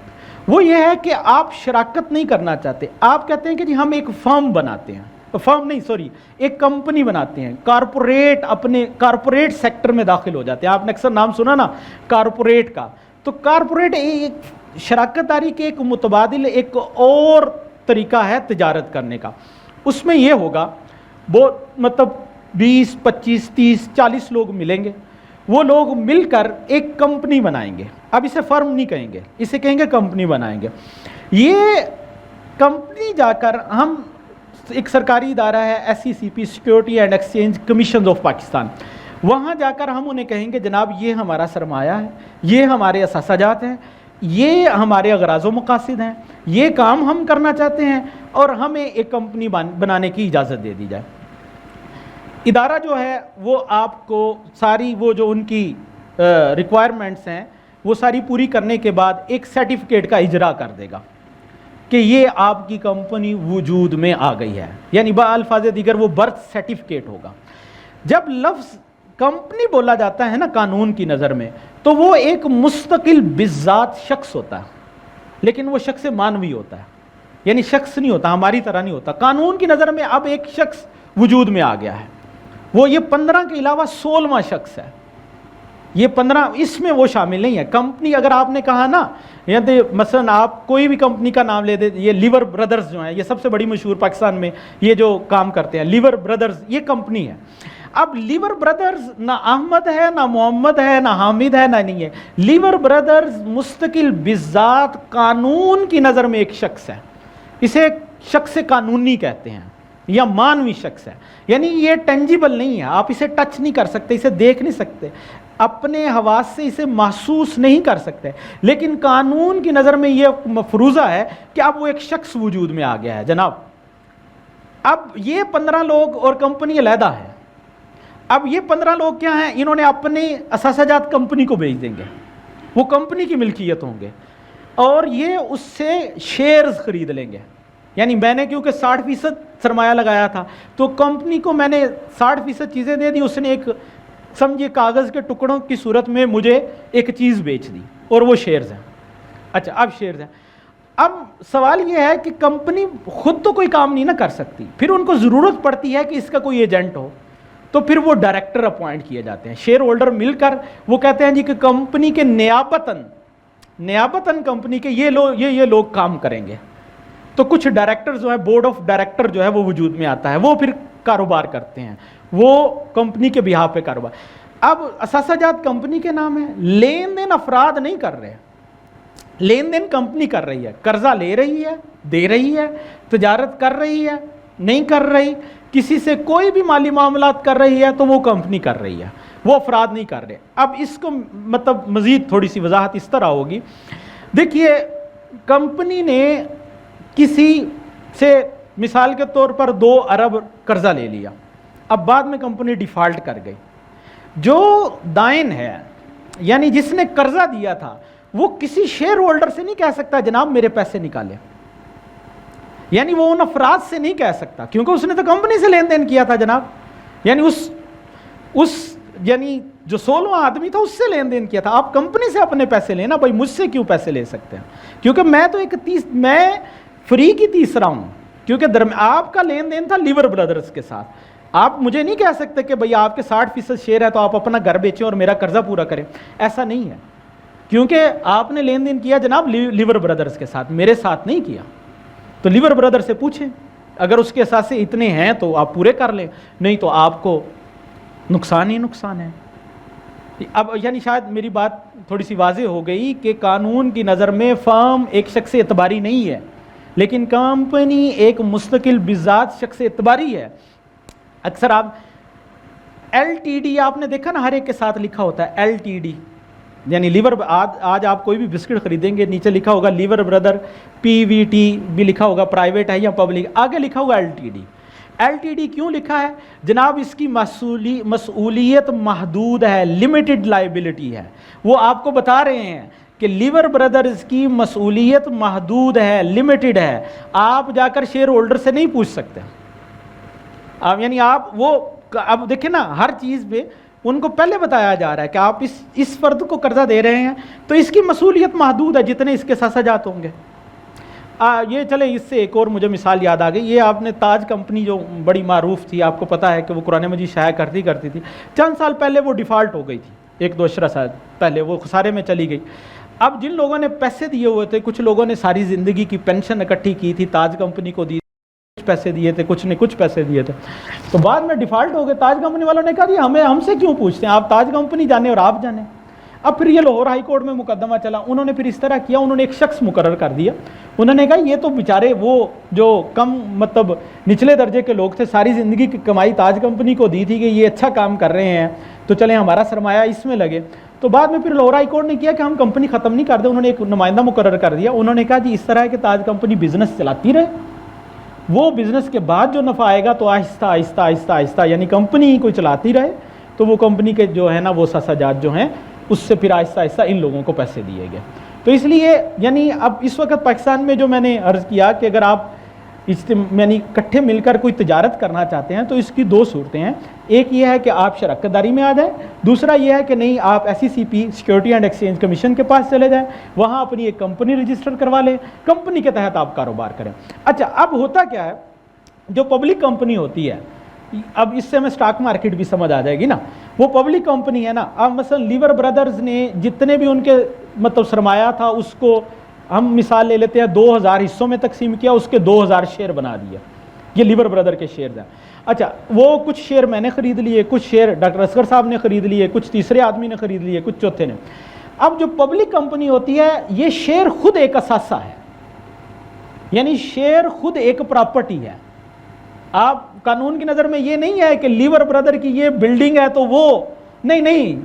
وہ یہ ہے کہ آپ شراکت نہیں کرنا چاہتے, آپ کہتے ہیں کہ جی ہم ایک فرم بناتے ہیں, فرم نہیں سوری ایک کمپنی بناتے ہیں, کارپوریٹ اپنے کارپوریٹ سیکٹر میں داخل ہو جاتے ہیں. آپ نے اکثر نام سنا نا کارپوریٹ کا, تو کارپوریٹ ایک شراکت داری کے ایک متبادل ایک اور طریقہ ہے تجارت کرنے کا. اس میں یہ ہوگا وہ مطلب 20 25 30 40 لوگ ملیں گے, وہ لوگ مل کر ایک کمپنی بنائیں گے. اب اسے فرم نہیں کہیں گے, اسے کہیں گے کمپنی بنائیں گے. یہ کمپنی جا کر ہم ایک سرکاری ادارہ ہے SECP security and exchange commission of Pakistan, وہاں جا کر ہم انہیں کہیں گے جناب یہ ہمارا سرمایہ ہے, یہ ہمارے اثاثہ جات ہیں, یہ ہمارے اغراض و مقاصد ہیں, یہ کام ہم کرنا چاہتے ہیں اور ہمیں ایک کمپنی بنانے کی اجازت دے دی جائے. ادارہ جو ہے وہ آپ کو ساری وہ جو ان کی ریکوائرمنٹس ہیں وہ ساری پوری کرنے کے بعد ایک سرٹیفکیٹ کا اجرا کر دے گا کہ یہ آپ کی کمپنی وجود میں آ گئی ہے, یعنی بالفاظ دیگر وہ برتھ سرٹیفکیٹ ہوگا. جب لفظ کمپنی بولا جاتا ہے نا قانون کی نظر میں, تو وہ ایک مستقل بذات شخص ہوتا ہے, لیکن وہ شخص مانوی ہوتا ہے, یعنی شخص نہیں ہوتا, ہماری طرح نہیں ہوتا. قانون کی نظر میں اب ایک شخص وجود میں آ گیا ہے, وہ یہ 15 کے علاوہ 16واں شخص ہے. یہ 15 اس میں وہ شامل نہیں ہے. کمپنی اگر آپ نے کہا نا, یعنی مثلا آپ کوئی بھی کمپنی کا نام لے دیں, یہ لیور برادرز جو ہیں یہ سب سے بڑی مشہور پاکستان میں یہ جو کام کرتے ہیں, لیور برادرز یہ کمپنی ہے. اب لیور برادرز نہ احمد ہے نہ محمد ہے نہ حامد ہے نہ نہیں ہے. لیور برادرز مستقل بذات قانون کی نظر میں ایک شخص ہے, اسے ایک شخص قانونی کہتے ہیں یا مانوی شخص ہے. یعنی یہ ٹینجیبل نہیں ہے, آپ اسے ٹچ نہیں کر سکتے, اسے دیکھ نہیں سکتے, اپنے حواس سے اسے محسوس نہیں کر سکتے, لیکن قانون کی نظر میں یہ مفروضہ ہے کہ اب وہ ایک شخص وجود میں آ گیا ہے. جناب اب یہ 15 لوگ اور کمپنی علیحدہ ہے. اب یہ 15 لوگ کیا ہیں, انہوں نے اپنے اثاثہ جات کمپنی کو بھیج دیں گے, وہ کمپنی کی ملکیت ہوں گے, اور یہ اس سے شیئرز خرید لیں گے. یعنی میں نے کیونکہ 60% سرمایہ لگایا تھا تو کمپنی کو میں نے 60% چیزیں دے دی, اس نے ایک سمجھے کاغذ کے ٹکڑوں کی صورت میں مجھے ایک چیز بیچ دی, اور وہ شیئرز ہیں. اچھا اب شیئرز ہیں. اب سوال یہ ہے کہ کمپنی خود تو کوئی کام نہیں نہ کر سکتی, پھر ان کو ضرورت پڑتی ہے کہ اس کا کوئی ایجنٹ ہو, تو پھر وہ ڈائریکٹر اپوائنٹ کیے جاتے ہیں. شیئر ہولڈر مل کر وہ کہتے ہیں جی کہ کمپنی کے نیابتاً کمپنی کے یہ لوگ کام کریں گے. تو کچھ ڈائریکٹر جو ہے, بورڈ آف ڈائریکٹر جو ہے وہ وجود میں آتا ہے, وہ پھر کاروبار کرتے ہیں, وہ کمپنی کے بہاف پہ کاروبار. اب اثاثہ جات کمپنی کے نام ہے, لین دین افراد نہیں کر رہے, لین دین کمپنی کر رہی ہے, قرضہ لے رہی ہے, دے رہی ہے, تجارت کر رہی ہے, نہیں کر رہی, کسی سے کوئی بھی مالی معاملات کر رہی ہے تو وہ کمپنی کر رہی ہے, وہ افراد نہیں کر رہے. اب اس کو مطلب مزید تھوڑی سی وضاحت اس طرح ہوگی. دیکھیے کمپنی نے کسی سے مثال کے طور پر 2 ارب قرضہ لے لیا, اب بعد میں کمپنی ڈیفالٹ کر گئی. جو دائن ہے یعنی جس نے قرضہ دیا تھا وہ کسی شیئر ہولڈر سے نہیں کہہ سکتا جناب میرے پیسے نکالے, یعنی وہ ان افراد سے نہیں کہہ سکتا کیونکہ اس نے تو کمپنی سے لین دین کیا تھا جناب. یعنی یعنی جو 16واں آدمی تھا اس سے لین دین کیا تھا. آپ کمپنی سے اپنے پیسے لینا, بھائی مجھ سے کیوں پیسے لے سکتے ہیں, کیونکہ میں تو میں فری کی تیسرا ہوں, کیونکہ آپ کا لین دین تھا لیور برادرز کے ساتھ. آپ مجھے نہیں کہہ سکتے کہ بھئی آپ کے 60% شیئر ہے تو آپ اپنا گھر بیچیں اور میرا قرضہ پورا کریں, ایسا نہیں ہے, کیونکہ آپ نے لین دین کیا جناب لیور برادرز کے ساتھ, میرے ساتھ نہیں کیا. تو لیور برادر سے پوچھیں, اگر اس کے اثاثے اتنے ہیں تو آپ پورے کر لیں, نہیں تو آپ کو نقصان ہی نقصان ہے. اب یعنی شاید میری بات تھوڑی سی واضح ہو گئی کہ قانون کی نظر میں فرم ایک شخص اعتباری نہیں ہے, لیکن کمپنی ایک مستقل بذات شخص اعتباری ہے. اکثر آپ LTD آپ نے دیکھا نا, ہر ایک کے ساتھ لکھا ہوتا ہے LTD, یعنی لیور آج آپ کوئی بھی بسکٹ خریدیں گے نیچے لکھا ہوگا لیور بردر PVT بھی لکھا ہوگا, پرائیویٹ ہے یا پبلک, آگے لکھا ہوگا LTD. LTD کیوں لکھا ہے جناب؟ اس کی مسئولیت محدود ہے, لمیٹڈ لائبلٹی ہے. وہ آپ کو بتا رہے ہیں کہ لیور بردرز کی مسئولیت محدود ہے, لمیٹڈ ہے. آپ جا کر شیئر ہولڈر سے نہیں پوچھ سکتے آپ, یعنی آپ وہ اب دیکھیں نا, ہر چیز پہ ان کو پہلے بتایا جا رہا ہے کہ آپ اس فرد کو قرضہ دے رہے ہیں تو اس کی مسئولیت محدود ہے جتنے اس کے سزاجات ہوں گے. یہ چلیں اس سے ایک اور مجھے مثال یاد آ گئی. یہ آپ نے تاج کمپنی جو بڑی معروف تھی, آپ کو پتہ ہے کہ وہ قرآن مجید شائع کرتی تھی, چند سال پہلے وہ ڈیفالٹ ہو گئی تھی, 1-2 سال پہلے وہ خسارے میں چلی گئی. اب جن لوگوں نے پیسے دیے ہوئے تھے, کچھ لوگوں نے ساری زندگی کی پینشن اکٹھی کی تھی, تاج کمپنی کو دی, کچھ پیسے دیے تھے, کچھ نے کچھ پیسے دیے تھے, تو بعد میں ڈیفالٹ ہو گئے. تاج کمپنی والوں نے کہا ہم سے کیوں پوچھتے ہیں, آپ تاج کمپنی جانے اور آپ جانے. اب پھر یہ لاہور ہائی کورٹ میں مقدمہ چلا. انہوں نے پھر اس طرح کیا, انہوں نے ایک شخص مقرر کر دیا. انہوں نے کہا یہ تو بیچارے وہ جو کم مطلب نچلے درجے کے لوگ تھے, ساری زندگی کی کمائی تاج کمپنی کو دی تھی کہ یہ اچھا کام کر رہے ہیں تو چلیں ہمارا سرمایہ اس میں لگے. تو بعد میں پھر لاہور ہائی کورٹ نے کیا کہ ہم کمپنی ختم نہیں کر دیں. انہوں نے ایک نمائندہ مقرر کر دیا. انہوں نے کہا جی اس طرح ہے کہ تاج کمپنی بزنس چلاتی رہے, وہ بزنس کے بعد جو نفع آئے گا تو آہستہ آہستہ آہستہ آہستہ یعنی کمپنی ہی کوئی چلاتی رہے, تو وہ کمپنی کے جو ہے نا وہ سزاجات جو ہیں اس سے پھر آہستہ آہستہ ان لوگوں کو پیسے دیے گئے. تو اس لیے یعنی اب اس وقت پاکستان میں جو میں نے عرض کیا کہ اگر آپ یعنی اکٹھے مل کر کوئی تجارت کرنا چاہتے ہیں تو اس کی 2 صورتیں ہیں. ایک یہ ہے کہ آپ شراکت داری میں آ جائیں, دوسرا یہ ہے کہ نہیں آپ SECP security and exchange commission کے پاس چلے جائیں, وہاں اپنی ایک کمپنی رجسٹر کروا لیں, کمپنی کے تحت آپ کاروبار کریں. اچھا اب ہوتا کیا ہے, جو پبلک کمپنی ہوتی ہے, اب اس سے ہمیں سٹاک مارکیٹ بھی سمجھ آ جائے گی نا, وہ پبلک کمپنی ہے نا. اب مثلا لیور بردرز نے جتنے بھی ان کے مطلب سرمایہ تھا اس کو ہم مثال لے لیتے ہیں 2000 حصوں میں تقسیم کیا, اس کے 2000 شیئر بنا دیا. یہ لیور بردر کے شیئرز ہیں. اچھا وہ کچھ شیئر میں نے خرید لیے, کچھ شیئر ڈاکٹر اصغر صاحب نے خرید لیے, کچھ تیسرے آدمی نے خرید لیے, کچھ چوتھے نے. اب جو پبلک کمپنی ہوتی ہے یہ شیئر خود ایک اثاثہ ہے, یعنی شیئر خود ایک پراپرٹی ہے. آپ قانون کی نظر میں یہ نہیں ہے کہ لیور برادر کی یہ بلڈنگ ہے تو وہ نہیں,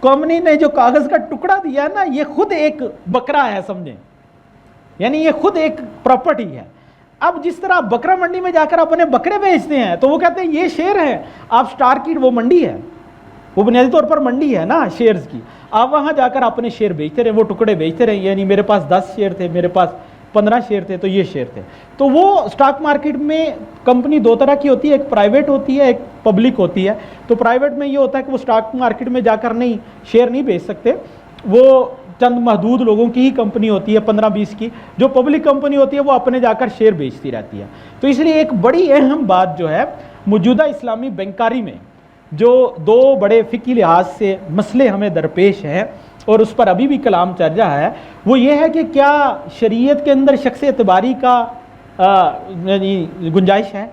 کمپنی نے جو کاغذ کا ٹکڑا دیا ہے نا یہ خود ایک بکرا ہے, سمجھیں, یعنی یہ خود ایک پراپرٹی ہے. اب جس طرح بکرا منڈی میں جا کر اپنے بکرے بیچتے ہیں تو وہ کہتے ہیں یہ شیئر ہے. آپ سٹار کی وہ منڈی ہے, وہ بنیادی طور پر منڈی ہے نا شیئرز کی, آپ وہاں جا کر اپنے شیئر بیچتے رہے, وہ ٹکڑے بیچتے رہے. یعنی میرے پاس 10 شیئر تھے, میرے پاس 15 شیئر تھے تو یہ شیئر تھے. تو وہ سٹاک مارکیٹ میں کمپنی 2 طرح کی ہوتی ہے, ایک پرائیویٹ ہوتی ہے, ایک پبلک ہوتی ہے. تو پرائیویٹ میں یہ ہوتا ہے کہ وہ سٹاک مارکیٹ میں جا کر نہیں شیئر نہیں بیچ سکتے, وہ چند محدود لوگوں کی ہی کمپنی ہوتی ہے, 15-20 کی. جو پبلک کمپنی ہوتی ہے وہ اپنے جا کر شیئر بیچتی رہتی ہے. تو اس لیے ایک بڑی اہم بات جو ہے موجودہ اسلامی بینکاری میں جو 2 بڑے فقہی لحاظ سے مسئلے ہمیں درپیش ہیں اور اس پر ابھی بھی کلام چل رہا ہے, وہ یہ ہے کہ کیا شریعت کے اندر شخص اعتباری کا گنجائش ہے,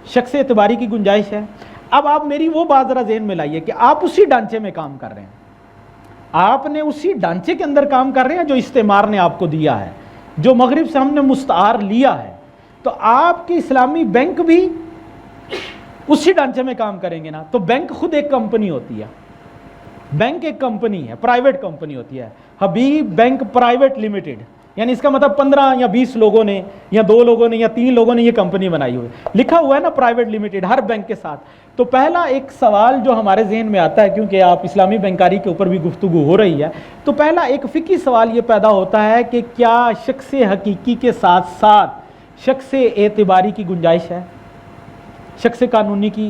شخص اعتباری کی گنجائش ہے. اب آپ میری وہ بات ذرا ذہن میں لائیے کہ آپ اسی ڈھانچے میں کام کر رہے ہیں, آپ نے اسی ڈھانچے کے اندر کام کر رہے ہیں جو استعمار نے آپ کو دیا ہے, جو مغرب سے ہم نے مستعار لیا ہے. تو آپ کے اسلامی بینک بھی اسی ڈھانچے میں کام کریں گے نا. تو بینک خود ایک کمپنی ہوتی ہے, بینک ایک کمپنی ہے, پرائیویٹ کمپنی ہوتی ہے, حبیب بینک پرائیویٹ لمیٹڈ. یعنی اس کا مطلب 15 یا 20 لوگوں نے یا 2 لوگوں نے یا 3 لوگوں نے یہ کمپنی بنائی ہوئی, لکھا ہوا ہے نا پرائیویٹ لمیٹڈ ہر بینک کے ساتھ. تو پہلا ایک سوال جو ہمارے ذہن میں آتا ہے, کیونکہ آپ اسلامی بینکاری کے اوپر بھی گفتگو ہو رہی ہے, تو پہلا ایک فقہی سوال یہ پیدا ہوتا ہے کہ کیا شخص حقیقی کے ساتھ ساتھ شخص اعتباری کی گنجائش ہے, شخص قانونی کی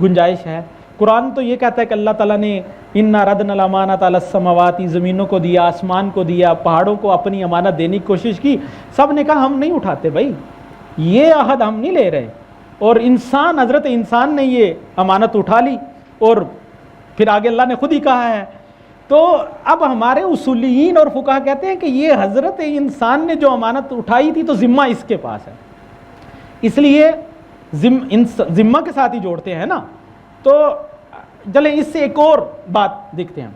گنجائش ہے. قرآن تو یہ کہتا ہے کہ اللہ تعالیٰ نے اِنَّا رَدْنَا الْأَمَانَةَ عَلَى السَّمَاوَاتِ, زمینوں کو دیا, آسمان کو دیا, پہاڑوں کو اپنی امانت دینے کی کوشش کی. سب نے کہا ہم نہیں اٹھاتے بھائی, یہ عہد ہم نہیں لے رہے. اور انسان, حضرت انسان نے یہ امانت اٹھا لی اور پھر آگے اللہ نے خود ہی کہا ہے. تو اب ہمارے اصولیین اور فقہا کہتے ہیں کہ یہ حضرت انسان نے جو امانت اٹھائی تھی تو ذمہ اس کے پاس ہے, اس لیے ذمہ کے ساتھ ہی جوڑتے ہیں نا. تو چلیں اس سے ایک اور بات دیکھتے ہیں,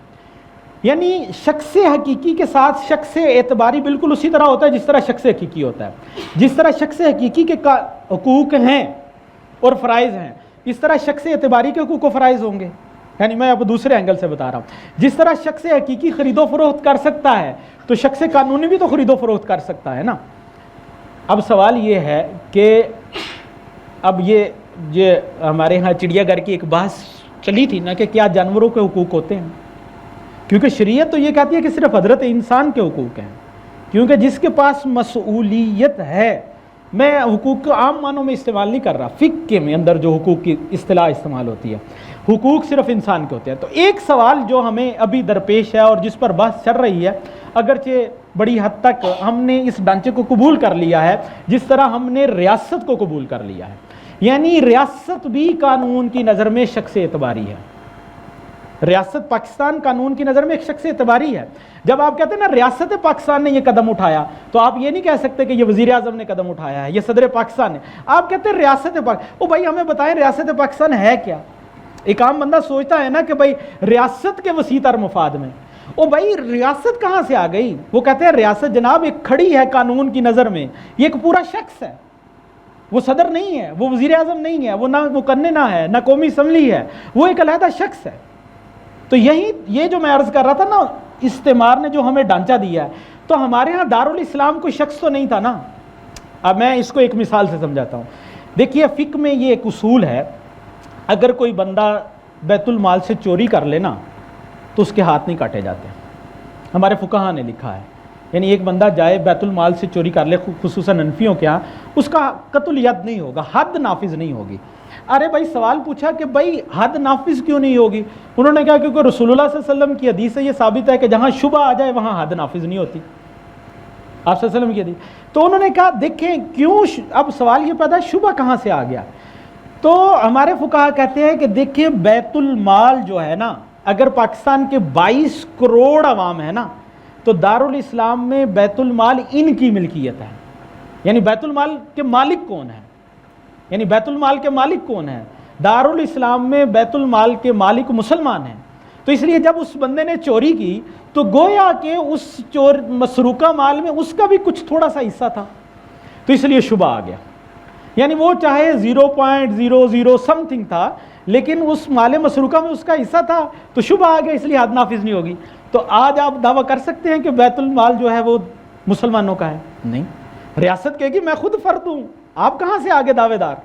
یعنی شخص حقیقی کے ساتھ شخص اعتباری بالکل اسی طرح ہوتا ہے جس طرح شخص حقیقی ہوتا ہے. جس طرح شخص حقیقی کے حقوق ہیں اور فرائض ہیں, اس طرح شخص اعتباری کے حقوق و فرائض ہوں گے. یعنی میں اب دوسرے اینگل سے بتا رہا ہوں، جس طرح شخص حقیقی خرید و فروخت کر سکتا ہے تو شخص قانونی بھی تو خرید و فروخت کر سکتا ہے نا۔ اب سوال یہ ہے کہ اب یہ ہمارے ہاں چڑیا گھر کی ایک بحث چلی تھی نا کہ کیا جانوروں کے حقوق ہوتے ہیں، کیونکہ شریعت تو یہ کہتی ہے کہ صرف حضرت انسان کے حقوق ہیں، کیونکہ جس کے پاس مسئولیت ہے، میں حقوق کو عام معنوں میں استعمال نہیں کر رہا، فقہ میں اندر جو حقوق کی اصطلاح استعمال ہوتی ہے، حقوق صرف انسان کے ہوتے ہیں۔ تو ایک سوال جو ہمیں ابھی درپیش ہے اور جس پر بحث چل رہی ہے، اگرچہ بڑی حد تک ہم نے اس ڈھانچے کو قبول کر لیا ہے جس طرح ہم نے ریاست کو قبول کر لیا ہے، یعنی ریاست بھی قانون کی نظر میں شخص اعتباری ہے، ریاست پاکستان قانون کی نظر میں ایک شخص اعتباری ہے۔ جب آپ کہتے ہیں نا ریاست پاکستان نے یہ قدم اٹھایا، تو آپ یہ نہیں کہہ سکتے کہ یہ وزیر اعظم نے قدم اٹھایا ہے، یہ صدر پاکستان نے، آپ کہتے ہیں ریاست پاکستان۔ او بھائی ہمیں بتائیں ریاست پاکستان ہے کیا؟ ایک عام بندہ سوچتا ہے نا کہ بھائی ریاست کے وسیع تر مفاد میں، او بھائی ریاست کہاں سے آ گئی؟ وہ کہتے ہیں ریاست جناب ایک کھڑی ہے قانون کی نظر میں، یہ ایک پورا شخص ہے، وہ صدر نہیں ہے، وہ وزیر اعظم نہیں ہے، وہ نہ مقننہ ہے، نہ قومی اسمبلی ہے، وہ ایک علیحدہ شخص ہے۔ تو یہ جو میں عرض کر رہا تھا نا، استعمار نے جو ہمیں ڈھانچہ دیا ہے، تو ہمارے ہاں دارالاسلام کوئی شخص تو نہیں تھا نا۔ اب میں اس کو ایک مثال سے سمجھاتا ہوں۔ دیکھیے فقہ میں یہ ایک اصول ہے، اگر کوئی بندہ بیت المال سے چوری کر لے نا تو اس کے ہاتھ نہیں کاٹے جاتے، ہمارے فقہاء نے لکھا ہے، یعنی ایک بندہ جائے بیت المال سے چوری کر لے، خصوصاً حنفیوں کے ہاں، اس کا قتل ید نہیں ہوگا، حد نافذ نہیں ہوگی۔ ارے بھائی سوال پوچھا کہ بھائی حد نافذ کیوں نہیں ہوگی؟ انہوں نے کہا کیونکہ رسول اللہ صلی اللہ علیہ وسلم کی حدیث سے یہ ثابت ہے کہ جہاں شبہ آ جائے وہاں حد نافذ نہیں ہوتی، آپ صلی اللہ علیہ وسلم کی حدیث۔ تو انہوں نے کہا دیکھیں کیوں، اب سوال یہ پیدا ہے شبہ کہاں سے آ گیا؟ تو ہمارے فقہاء کہتے ہیں کہ دیکھیں بیت المال جو ہے نا، اگر پاکستان کے 22 کروڑ عوام ہے نا، تو دارالاسلام میں بیت المال ان کی ملکیت ہے، یعنی بیت المال کے مالک کون ہے؟ یعنی بیت المال کے مالک کون ہیں؟ دارالاسلام میں بیت المال کے مالک مسلمان ہیں۔ تو اس لیے جب اس بندے نے چوری کی تو گویا کہ اس مسروقہ مال میں اس کا بھی کچھ تھوڑا سا حصہ تھا، تو اس لیے شبہ آ گیا، یعنی وہ چاہے 0.00 سم تھنگ تھا، لیکن اس مال مسروقہ میں اس کا حصہ تھا، تو شبہ آ گیا، اس لیے حد نافذ نہیں ہوگی۔ تو آج آپ دعویٰ کر سکتے ہیں کہ بیت المال جو ہے وہ مسلمانوں کا ہے؟ نہیں، ریاست کہے گی میں خود فرد ہوں، آپ کہاں سے آگے دعوے دار؟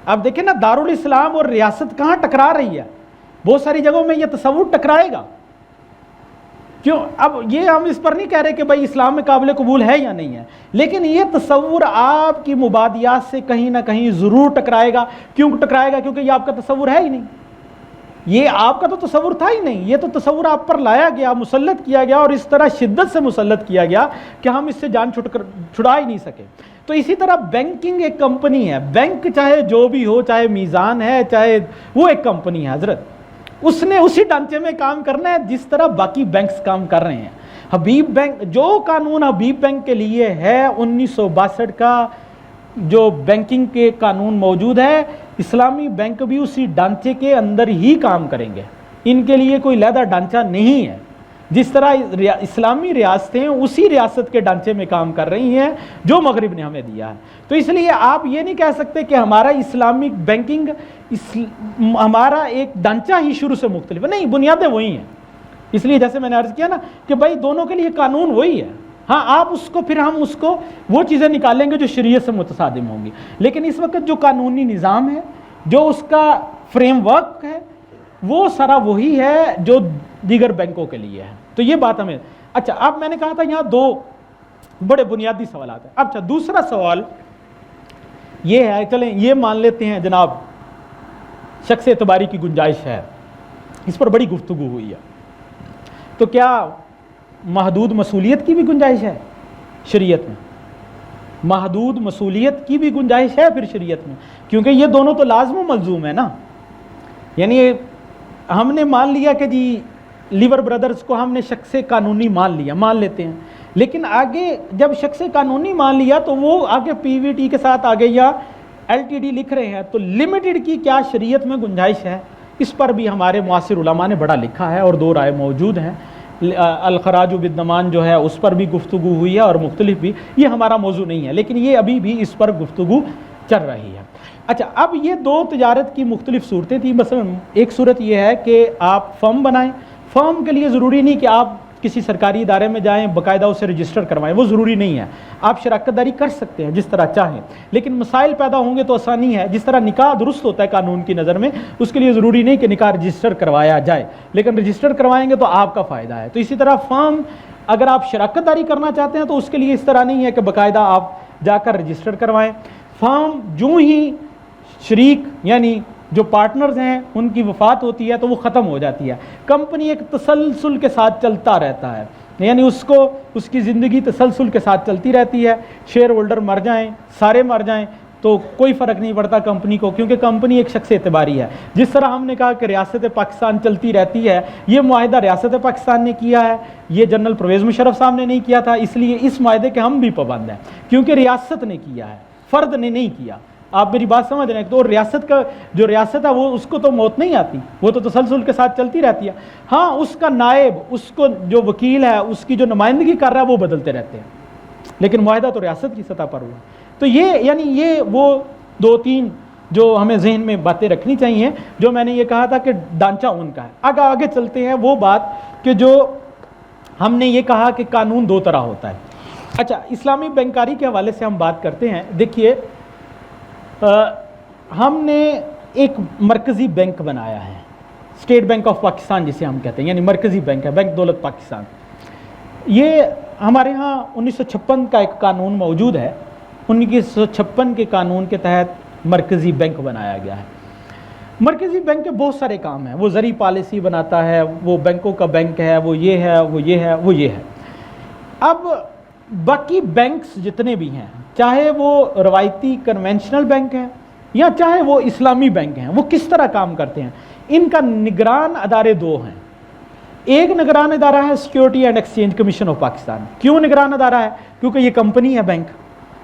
اب دیکھیں نا دارالاسلام اور ریاست کہاں ٹکرا رہی ہے، بہت ساری جگہوں میں یہ تصور ٹکرائے گا، کیوں؟ اب یہ ہم اس پر نہیں کہہ رہے کہ بھائی اسلام میں قابل قبول ہے یا نہیں ہے، لیکن یہ تصور آپ کی مبادیات سے کہیں نہ کہیں ضرور ٹکرائے گا۔ کیوں ٹکرائے گا؟ کیونکہ یہ آپ کا تصور ہے ہی نہیں، یہ آپ کا تو تصور تھا ہی نہیں، یہ تو تصور آپ پر لایا گیا، مسلط کیا گیا، اور اس طرح شدت سے مسلط کیا گیا کہ ہم اس سے جان چھڑا ہی نہیں سکے۔ تو اسی طرح بینکنگ ایک کمپنی ہے، بینک چاہے جو بھی ہو، چاہے میزان ہے، چاہے وہ ایک کمپنی ہے حضرت، اس نے اسی ڈھانچے میں کام کرنا ہے جس طرح باقی بینکس کام کر رہے ہیں۔ حبیب بینک، جو قانون حبیب بینک کے لیے ہے 1962 کا جو بینکنگ کے قانون موجود ہے، اسلامی بینک بھی اسی ڈھانچے کے اندر ہی کام کریں گے، ان کے لیے کوئی علیحدہ ڈھانچہ نہیں ہے۔ جس طرح اسلامی ریاستیں اسی ریاست کے ڈھانچے میں کام کر رہی ہیں جو مغرب نے ہمیں دیا ہے، تو اس لیے آپ یہ نہیں کہہ سکتے کہ ہمارا اسلامک بینکنگ ہمارا ایک ڈھانچہ ہی شروع سے مختلف ہے، نہیں، بنیادیں وہی ہیں۔ اس لیے جیسے میں نے عرض کیا نا کہ بھائی دونوں کے لیے قانون وہی ہے، ہاں آپ اس کو پھر ہم اس کو وہ چیزیں نکالیں گے جو شریعت سے متصادم ہوں گی، لیکن اس وقت جو قانونی نظام ہے، جو اس کا فریم ورک ہے، وہ سارا وہی ہے جو دیگر بینکوں کے لیے ہے۔ تو یہ بات ہمیں، اچھا اب میں نے کہا تھا یہاں دو بڑے بنیادی سوالات ہیں۔ اچھا دوسرا سوال یہ ہے، چلیں یہ مان لیتے ہیں جناب شخص اعتباری کی گنجائش ہے، اس پر بڑی گفتگو ہوئی ہے، تو کیا محدود مصولیت کی بھی گنجائش ہے شریعت میں؟ محدود مصولیت کی بھی گنجائش ہے پھر شریعت میں، کیونکہ یہ دونوں تو لازم و ملزوم ہے نا۔ یعنی ہم نے مان لیا کہ جی لیور برادرز کو ہم نے شخص قانونی مان لیا، مان لیتے ہیں، لیکن آگے جب شخص قانونی مان لیا تو وہ آگے پی وی ٹی کے ساتھ آگے یا ایل ٹی ڈی لکھ رہے ہیں، تو لمیٹڈ کی کیا شریعت میں گنجائش ہے؟ اس پر بھی ہمارے معاصر علماء نے بڑا لکھا ہے اور دو رائے موجود ہیں۔ الخراج بالضمان جو ہے اس پر بھی گفتگو ہوئی ہے اور مختلف بھی، یہ ہمارا موضوع نہیں ہے، لیکن یہ ابھی بھی اس پر گفتگو چل رہی ہے۔ اچھا، اب یہ دو تجارت کی مختلف صورتیں تھیں۔ مثلا ایک صورت یہ ہے کہ آپ فرم بنائیں، فرم کے لیے ضروری نہیں کہ آپ کسی سرکاری ادارے میں جائیں باقاعدہ اسے رجسٹر کروائیں، وہ ضروری نہیں ہے، آپ شراکت داری کر سکتے ہیں جس طرح چاہیں، لیکن مسائل پیدا ہوں گے تو آسانی ہے۔ جس طرح نکاح درست ہوتا ہے قانون کی نظر میں، اس کے لیے ضروری نہیں کہ نکاح رجسٹر کروایا جائے، لیکن رجسٹر کروائیں گے تو آپ کا فائدہ ہے۔ تو اسی طرح فرم اگر آپ شراکت داری کرنا چاہتے ہیں تو اس کے لیے اس طرح نہیں ہے کہ باقاعدہ آپ جا کر رجسٹر کروائیں۔ فرم جو ہی شریک یعنی جو پارٹنرز ہیں ان کی وفات ہوتی ہے تو وہ ختم ہو جاتی ہے، کمپنی ایک تسلسل کے ساتھ چلتا رہتا ہے، یعنی اس کی زندگی تسلسل کے ساتھ چلتی رہتی ہے۔ شیئر ہولڈر مر جائیں، سارے مر جائیں تو کوئی فرق نہیں پڑتا کمپنی کو، کیونکہ کمپنی ایک شخص اعتباری ہے۔ جس طرح ہم نے کہا کہ ریاست پاکستان چلتی رہتی ہے، یہ معاہدہ ریاست پاکستان نے کیا ہے، یہ جنرل پرویز مشرف صاحب نے نہیں کیا تھا، اس لیے اس معاہدے کے ہم بھی پابند ہیں، کیونکہ ریاست نے کیا ہے، فرد نے نہیں کیا۔ آپ میری بات سمجھ رہے ہیں؟ تو ریاست کا جو ریاست ہے وہ اس کو تو موت نہیں آتی، وہ تو تسلسل کے ساتھ چلتی رہتی ہے۔ ہاں، اس کا نائب، اس کو جو وکیل ہے، اس کی جو نمائندگی کر رہا ہے وہ بدلتے رہتے ہیں، لیکن معاہدہ تو ریاست کی سطح پر ہوا۔ تو یہ وہ دو تین جو ہمیں ذہن میں باتیں رکھنی چاہیے، جو میں نے یہ کہا تھا کہ ڈھانچہ ان کا ہے۔ آگے چلتے ہیں وہ بات کہ جو ہم نے یہ کہا کہ قانون دو طرح ہوتا ہے۔ اچھا، اسلامی بینکاری کے حوالے سے ہم بات کرتے ہیں۔ دیکھیے، ہم نے ایک مرکزی بینک بنایا ہے، اسٹیٹ بینک آف پاکستان جسے ہم کہتے ہیں، یعنی مرکزی بینک ہے، بینک دولت پاکستان۔ یہ ہمارے ہاں 1956 کا ایک قانون موجود ہے، 1956 کے قانون کے تحت مرکزی بینک بنایا گیا ہے۔ مرکزی بینک کے بہت سارے کام ہیں، وہ زرعی پالیسی بناتا ہے، وہ بینکوں کا بینک ہے، وہ یہ ہے، وہ یہ ہے، وہ یہ ہے۔ اب باقی بینکس جتنے بھی ہیں، چاہے وہ روایتی کنونشنل بینک ہیں یا چاہے وہ اسلامی بینک ہیں، وہ کس طرح کام کرتے ہیں؟ ان کا نگران ادارے دو ہیں۔ ایک نگران ادارہ ہے security and exchange commission of Pakistan. کیوں نگران ادارہ ہے؟ کیونکہ یہ کمپنی ہے بینک،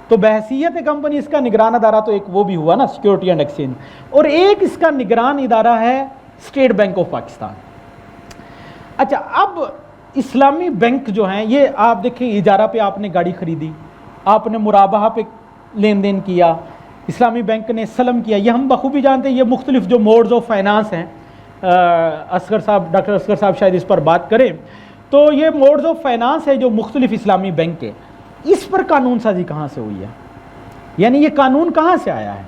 تو بحیثیت کمپنی اس کا نگران ادارہ تو ایک وہ بھی ہوا نا، سیکیورٹی اینڈ ایکسچینج، اور ایک اس کا نگران ادارہ ہے اسٹیٹ بینک آف پاکستان۔ اچھا، اب اسلامی بینک جو ہیں، یہ آپ دیکھیں، اجارہ پہ آپ نے گاڑی خریدی، آپ نے مرابحہ پہ لین دین کیا، اسلامی بینک نے سلم کیا، یہ ہم بخوبی جانتے ہیں۔ یہ مختلف جو موڈز آف فائنانس ہیں، ڈاکٹر اصغر صاحب شاید اس پر بات کریں، تو یہ موڈز آف فائنانس ہے جو مختلف اسلامی بینک کے، اس پر قانون سازی کہاں سے ہوئی ہے؟ یعنی یہ قانون کہاں سے آیا ہے؟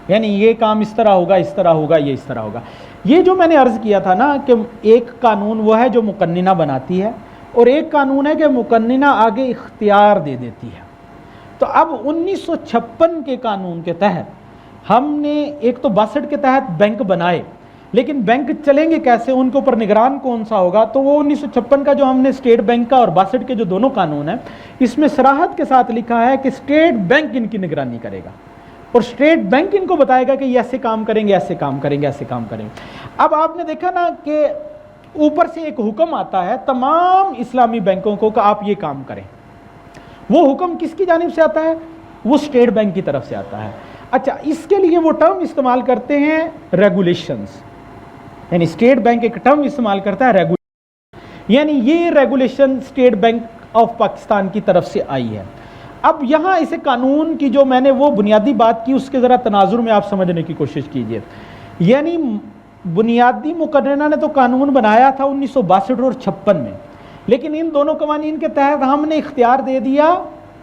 یعنی یہ کام اس طرح ہوگا، اس طرح ہوگا، یہ اس طرح ہوگا۔ یہ جو میں نے عرض کیا تھا نا کہ ایک قانون وہ ہے جو مقننہ بناتی ہے، اور ایک قانون ہے کہ مقننہ آگے اختیار دے دیتی ہے۔ تو اب 1956 کے قانون کے تحت ہم نے ایک تو 62 کے تحت بینک بنائے، لیکن بینک چلیں گے کیسے، ان کے اوپر نگران کون سا ہوگا؟ تو وہ 1956 کا جو ہم نے اسٹیٹ بینک کا اور 62 کے جو دونوں قانون ہیں، اس میں صراحت کے ساتھ لکھا ہے کہ اسٹیٹ بینک ان کی نگرانی کرے گا، اور اسٹیٹ بینک ان کو بتائے گا کہ یہ ایسے کام کریں گے، ایسے کام کریں گے، ایسے کام کریں گے۔ اب آپ نے دیکھا نا کہ اوپر سے ایک حکم آتا ہے تمام اسلامی بینکوں کو کہ آپ یہ کام کریں۔ وہ حکم کس کی جانب سے آتا ہے؟ وہ اسٹیٹ بینک کی طرف سے آتا ہے۔ اچھا، اس کے لیے وہ ٹرم استعمال کرتے ہیں ریگولیشنز، یعنی اسٹیٹ بینک ایک ٹرم استعمال کرتا ہے ریگولیشن، یعنی یہ regulation state bank of Pakistan کی طرف سے آئی ہے۔ اب یہاں اسے قانون کی جو میں نے وہ بنیادی بات کی، اس کے ذرا تناظر میں آپ سمجھنے کی کوشش کیجئے۔ یعنی بنیادی مقررہ نے تو قانون بنایا تھا 1962 اور 56 میں، لیکن ان دونوں قوانین کے تحت ہم نے اختیار دے دیا،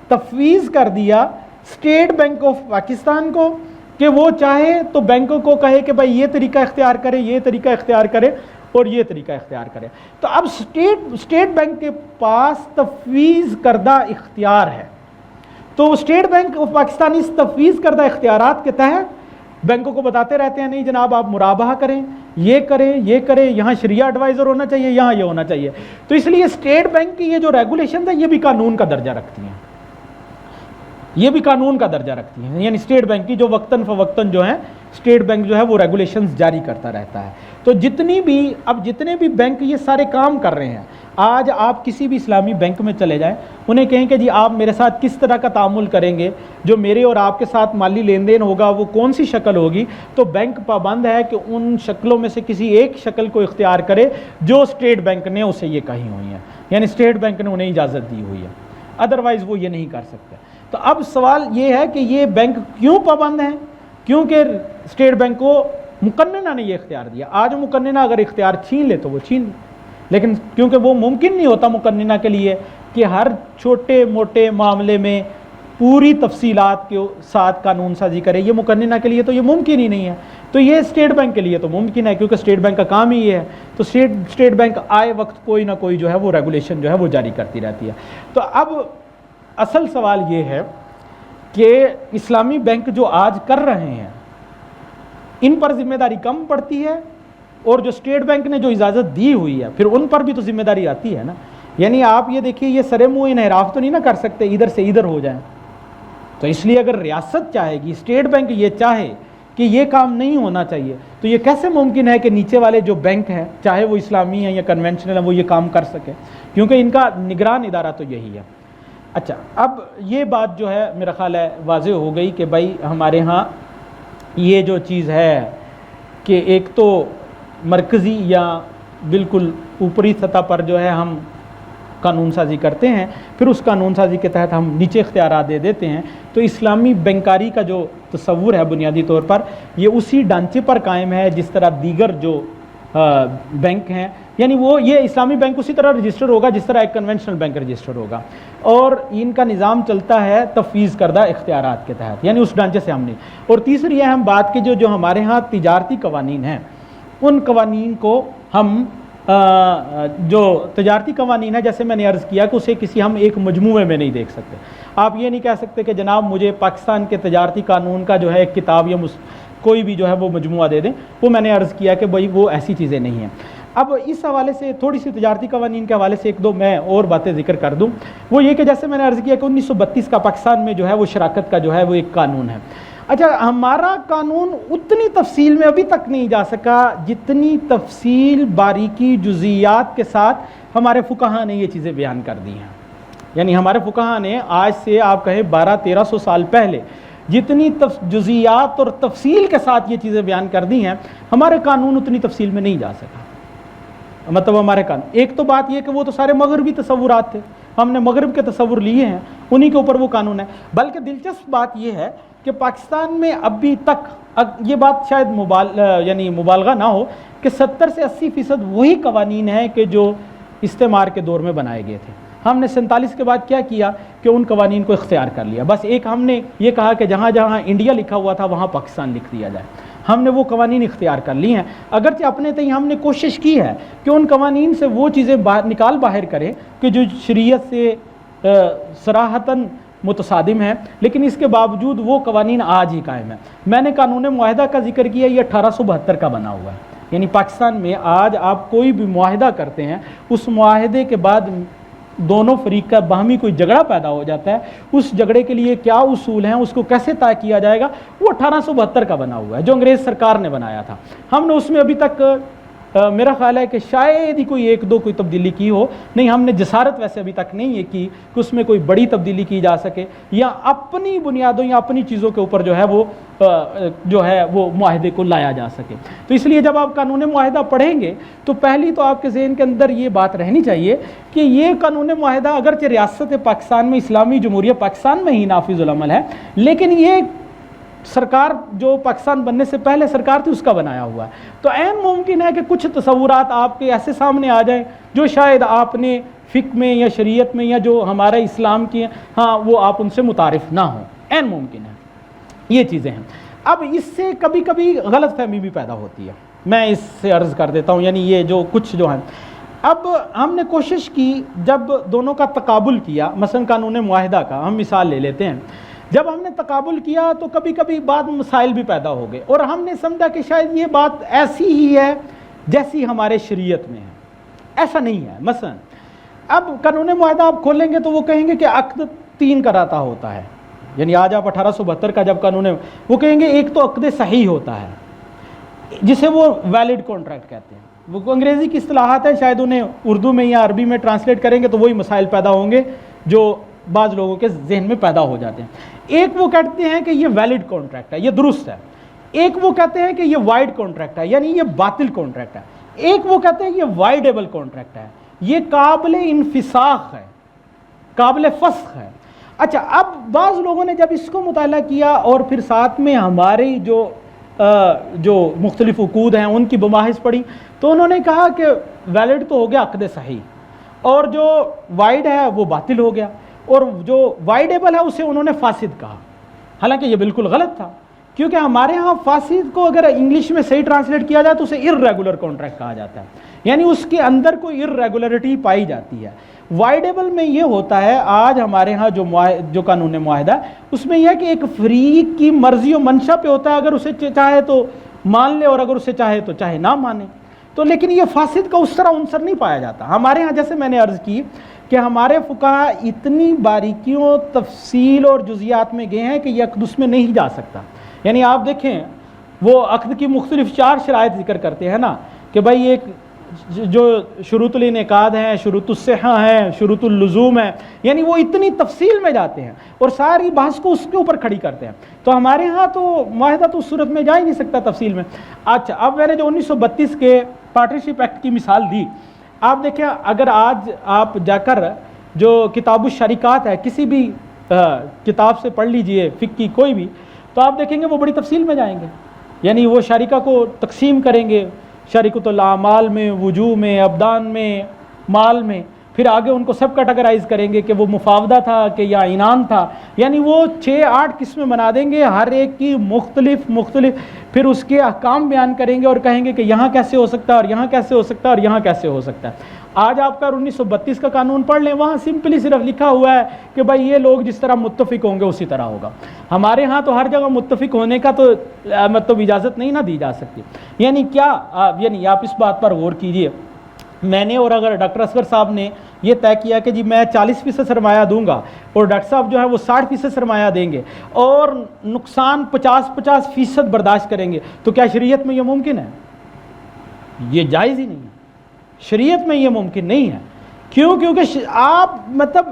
تفویض کر دیا اسٹیٹ بینک آف پاکستان کو کہ وہ چاہے تو بینکوں کو کہے کہ بھائی یہ طریقہ اختیار کرے، یہ طریقہ اختیار کرے اور یہ طریقہ اختیار کرے۔ تو اب اسٹیٹ بینک کے پاس تفویض کردہ اختیار ہے، تو اسٹیٹ بینک آف پاکستان اس تفویض کردہ اختیارات کے تحت بینکوں کو بتاتے رہتے ہیں نہیں جناب آپ مرابحہ کریں، یہ کریں، یہ کریں، یہاں شریعہ ایڈوائزر ہونا چاہیے، یہاں یہ ہونا چاہیے۔ تو اس لیے اسٹیٹ بینک کی یہ جو ریگولیشن ہے یہ بھی قانون کا درجہ رکھتی ہیں، یہ بھی قانون کا درجہ رکھتی ہیں، یعنی اسٹیٹ بینک کی جو وقتاً فوقتاً جو ہے اسٹیٹ بینک جو ہے وہ ریگولیشنز جاری کرتا رہتا ہے۔ تو جتنے بھی بینک یہ سارے کام کر رہے ہیں، آج آپ کسی بھی اسلامی بینک میں چلے جائیں، انہیں کہیں کہ جی آپ میرے ساتھ کس طرح کا تعامل کریں گے، جو میرے اور آپ کے ساتھ مالی لین دین ہوگا وہ کون سی شکل ہوگی، تو بینک پابند ہے کہ ان شکلوں میں سے کسی ایک شکل کو اختیار کرے جو اسٹیٹ بینک نے اسے یہ کہی ہوئی ہیں، یعنی اسٹیٹ بینک نے انہیں اجازت دی ہوئی ہے، ادروائز وہ یہ نہیں کر سکتے۔ تو اب سوال یہ ہے کہ یہ بینک کیوں پابند ہیں؟ کیونکہ اسٹیٹ بینک کو مقننہ نے یہ اختیار دیا. آج مقننہ اگر اختیار چھین لے تو وہ چھین لے، لیکن کیونکہ وہ ممکن نہیں ہوتا مقننہ کے لیے کہ ہر چھوٹے موٹے معاملے میں پوری تفصیلات کے ساتھ قانون سازی کرے، یہ مقننہ کے لیے تو یہ ممکن ہی نہیں ہے. تو یہ اسٹیٹ بینک کے لیے تو ممکن ہے، کیونکہ اسٹیٹ بینک کا کام ہی یہ ہے. تو اسٹیٹ بینک آئے وقت کوئی نہ کوئی جو ہے وہ ریگولیشن جو ہے وہ جاری کرتی رہتی ہے. تو اب اصل سوال یہ ہے کہ اسلامی بینک جو آج کر رہے ہیں ان پر ذمہ داری کم پڑتی ہے، اور جو اسٹیٹ بینک نے جو اجازت دی ہوئی ہے پھر ان پر بھی تو ذمہ داری آتی ہے نا. یعنی آپ یہ دیکھیے، یہ سرے منہ انحراف تو نہیں نہ کر سکتے ادھر سے ادھر ہو جائیں. تو اس لیے اگر ریاست چاہے گی، اسٹیٹ بینک یہ چاہے کہ یہ کام نہیں ہونا چاہیے، تو یہ کیسے ممکن ہے کہ نیچے والے جو بینک ہیں چاہے وہ اسلامی ہیں یا کنونشنل ہیں وہ یہ کام کر سکے؟ کیونکہ ان کا نگران ادارہ تو یہی ہے. اچھا، اب یہ بات جو ہے میرا خیال ہے واضح ہو گئی کہ بھائی ہمارے ہاں یہ جو چیز ہے کہ ایک تو مرکزی یا بالکل اوپری سطح پر جو ہے ہم قانون سازی کرتے ہیں، پھر اس قانون سازی کے تحت ہم نیچے اختیارات دے دیتے ہیں. تو اسلامی بینکاری کا جو تصور ہے بنیادی طور پر یہ اسی ڈھانچے پر قائم ہے جس طرح دیگر جو بینک ہیں، یعنی وہ یہ اسلامی بینک اسی طرح رجسٹر ہوگا جس طرح ایک کنونشنل بینک رجسٹر ہوگا، اور ان کا نظام چلتا ہے تفویض کردہ اختیارات کے تحت، یعنی اس ڈھانچے سے ہم نہیں. اور تیسری اہم بات کہ جو ہمارے ہاں تجارتی قوانین ہیں ان قوانین کو ہم جو تجارتی قوانین ہے، جیسے میں نے عرض کیا کہ اسے کسی ہم ایک مجموعے میں نہیں دیکھ سکتے. آپ یہ نہیں کہہ سکتے کہ جناب مجھے پاکستان کے تجارتی قانون کا جو ہے ایک کتاب یا کوئی بھی جو ہے وہ مجموعہ دے دیں. وہ میں نے عرض کیا کہ بھائی وہ ایسی چیزیں نہیں ہیں. اب اس حوالے سے تھوڑی سی تجارتی قوانین کے حوالے سے ایک دو میں اور باتیں ذکر کر دوں. وہ یہ کہ جیسے میں نے عرض کیا کہ 1932 کا پاکستان میں جو ہے وہ شراکت کا جو ہے وہ ایک قانون ہے. اچھا، ہمارا قانون اتنی تفصیل میں ابھی تک نہیں جا سکا جتنی تفصیل، باریکی، جزئیات کے ساتھ ہمارے فقہاء نے یہ چیزیں بیان کر دی ہیں. یعنی ہمارے فقہاء نے آج سے آپ کہیں 1200-1300 سال پہلے جتنی جزئیات اور تفصیل کے ساتھ یہ چیزیں بیان کر دی ہیں، ہمارے قانون اتنی تفصیل میں نہیں جا سکا. مطلب ہمارے قانون، ایک تو بات یہ کہ وہ تو سارے مغربی تصورات تھے، ہم نے مغرب کے تصور لیے ہیں، انہی کے اوپر وہ قانون ہے. بلکہ دلچسپ بات یہ ہے کہ پاکستان میں ابھی تک یہ بات شاید یعنی مبالغہ نہ ہو کہ 70 سے 80% وہی قوانین ہیں کہ جو استعمار کے دور میں بنائے گئے تھے. ہم نے 47 کے بعد کیا کیا کہ ان قوانین کو اختیار کر لیا. بس ایک ہم نے یہ کہا کہ جہاں جہاں انڈیا لکھا ہوا تھا وہاں پاکستان لکھ دیا جائے. ہم نے وہ قوانین اختیار کر لی ہیں، اگرچہ اپنے تئیں ہم نے کوشش کی ہے کہ ان قوانین سے وہ چیزیں باہر کریں کہ جو شریعت سے صراحتاً متصادم ہیں، لیکن اس کے باوجود وہ قوانین آج ہی قائم ہیں. میں نے قانون معاہدہ کا ذکر کیا، یہ 1872 کا بنا ہوا ہے. یعنی پاکستان میں آج آپ کوئی بھی معاہدہ کرتے ہیں، اس معاہدے کے بعد دونوں فریق کا باہمی کوئی جھگڑا پیدا ہو جاتا ہے، اس جھگڑے کے لیے کیا اصول ہیں، اس کو کیسے طے کیا جائے گا، وہ 1872 کا بنا ہوا ہے جو انگریز سرکار نے بنایا تھا. ہم نے اس میں ابھی تک میرا خیال ہے کہ شاید ہی کوئی ایک دو کوئی تبدیلی کی ہو. نہیں، ہم نے جسارت ویسے ابھی تک نہیں یہ کی کہ اس میں کوئی بڑی تبدیلی کی جا سکے یا اپنی بنیادوں یا اپنی چیزوں کے اوپر جو ہے وہ معاہدے کو لایا جا سکے. تو اس لیے جب آپ قانون معاہدہ پڑھیں گے تو پہلی تو آپ کے ذہن کے اندر یہ بات رہنی چاہیے کہ یہ قانون معاہدہ اگرچہ ریاست پاکستان میں اسلامی جمہوریہ پاکستان میں ہی نافذ العمل ہے، لیکن یہ سرکار جو پاکستان بننے سے پہلے سرکار تھی اس کا بنایا ہوا ہے. تو عین ممکن ہے کہ کچھ تصورات آپ کے ایسے سامنے آ جائیں جو شاید آپ نے فقہ میں یا شریعت میں یا جو ہمارے اسلام کی ہیں ہاں وہ آپ ان سے متعارف نہ ہوں. عین ممکن ہے یہ چیزیں ہیں. اب اس سے کبھی کبھی غلط فہمی بھی پیدا ہوتی ہے، میں اس سے عرض کر دیتا ہوں. یعنی یہ جو کچھ جو ہیں، اب ہم نے کوشش کی جب دونوں کا تقابل کیا، مثلا قانون معاہدہ کا ہم مثال لے لیتے ہیں، جب ہم نے تقابل کیا تو کبھی کبھی بعد مسائل بھی پیدا ہو گئے اور ہم نے سمجھا کہ شاید یہ بات ایسی ہی ہے جیسی ہمارے شریعت میں ہے. ایسا نہیں ہے. مثلا اب قانون معاہدہ آپ کھولیں گے تو وہ کہیں گے کہ عقد 3 کراتا ہوتا ہے. یعنی آج آپ 1872 کا جب قانون وہ کہیں گے ایک تو عقد صحیح ہوتا ہے جسے وہ ویلڈ کانٹریکٹ کہتے ہیں. وہ انگریزی کی اصطلاحات ہے، شاید انہیں اردو میں یا عربی میں ٹرانسلیٹ کریں گے تو وہی مسائل پیدا ہوں گے جو بعض لوگوں کے ذہن میں پیدا ہو جاتے ہیں. ایک وہ کہتے ہیں کہ یہ ویلڈ کانٹریکٹ ہے، یہ درست ہے. ایک وہ کہتے ہیں کہ یہ وائڈ کانٹریکٹ ہے، یعنی یہ باطل کانٹریکٹ ہے. ایک وہ کہتے ہیں یہ وائڈیبل کانٹریکٹ ہے، یہ قابل انفساخ ہے، قابل فسخ ہے. اچھا، اب بعض لوگوں نے جب اس کو مطالعہ کیا اور پھر ساتھ میں ہماری جو مختلف عقود ہیں ان کی بماحث پڑھی، تو انہوں نے کہا کہ ویلڈ تو ہو گیا عقد صحیح، اور جو وائڈ ہے وہ باطل ہو گیا، اور جو وائڈیبل ہے اسے انہوں نے فاسد کہا، حالانکہ یہ بالکل غلط تھا، کیونکہ ہمارے ہاں فاسد کو اگر انگلش میں صحیح ٹرانسلیٹ کیا جائے تو اسے ارریگولر کانٹریکٹ کہا جاتا ہے، یعنی اس کے اندر کوئی ارریگولرٹی پائی جاتی ہے۔ وائڈیبل میں یہ ہوتا ہے، آج ہمارے ہاں جو قانون معاہدہ ہے اس میں یہ ہے کہ ایک فریق کی مرضی و منشا پہ ہوتا ہے، اگر اسے چاہے تو مان لے اور اگر اسے چاہے تو چاہے نہ مانے، تو لیکن یہ فاسد کا اس طرح عنصر نہیں پایا جاتا ہمارے ہاں۔ جیسے میں نے عرض کی کہ ہمارے فقہا اتنی باریکیوں، تفصیل اور جزیات میں گئے ہیں کہ یہ عقد اس میں نہیں جا سکتا، یعنی آپ دیکھیں وہ عقد کی مختلف 4 شرائط ذکر کرتے ہیں نا، کہ بھائی ایک جو شروط الانعقاد ہیں، شروط الصحہ ہیں، شروط اللزوم ہیں، یعنی وہ اتنی تفصیل میں جاتے ہیں اور ساری بحث کو اس کے اوپر کھڑی کرتے ہیں، تو ہمارے ہاں تو معاہدہ تو اس صورت میں جا ہی نہیں سکتا تفصیل میں۔ اچھا، اب میں نے جو 1932 کے پارٹنرشپ ایکٹ کی مثال دی، آپ دیکھیں اگر آج آپ جا کر جو کتاب الشریکات ہے کسی بھی کتاب سے پڑھ لیجئے، فقہ کی کوئی بھی، تو آپ دیکھیں گے وہ بڑی تفصیل میں جائیں گے، یعنی وہ شریکہ کو تقسیم کریں گے، شریکۃ الاعمال میں، وجوہ میں، ابدان میں، مال میں، پھر آگے ان کو سب کیٹیگرائز کریں گے کہ وہ مفاوضہ تھا کہ یا عنان تھا، یعنی وہ 6-8 قسمیں بنا دیں گے، ہر ایک کی مختلف، پھر اس کے احکام بیان کریں گے اور کہیں گے کہ یہاں کیسے ہو سکتا ہے اور یہاں کیسے ہو سکتا ہے اور یہاں کیسے ہو سکتا ہے۔ آج آپ کا 1932 کا قانون پڑھ لیں، وہاں سمپلی صرف لکھا ہوا ہے کہ بھائی یہ لوگ جس طرح متفق ہوں گے اسی طرح ہوگا۔ ہمارے ہاں تو ہر جگہ متفق ہونے کا تو مطلب اجازت نہیں نہ دی جا سکتی، یعنی کیا، یعنی آپ اس بات پر غور کیجئے، میں نے اور اگر ڈاکٹر اصغر صاحب نے یہ طے کیا کہ جی میں 40% سرمایہ دوں گا اور ڈاکٹر صاحب جو ہے وہ 60% سرمایہ دیں گے اور نقصان 50% برداشت کریں گے، تو کیا شریعت میں یہ ممکن ہے؟ یہ جائز ہی نہیں ہے، شریعت میں یہ ممکن نہیں ہے۔ کیوں؟ کیونکہ آپ مطلب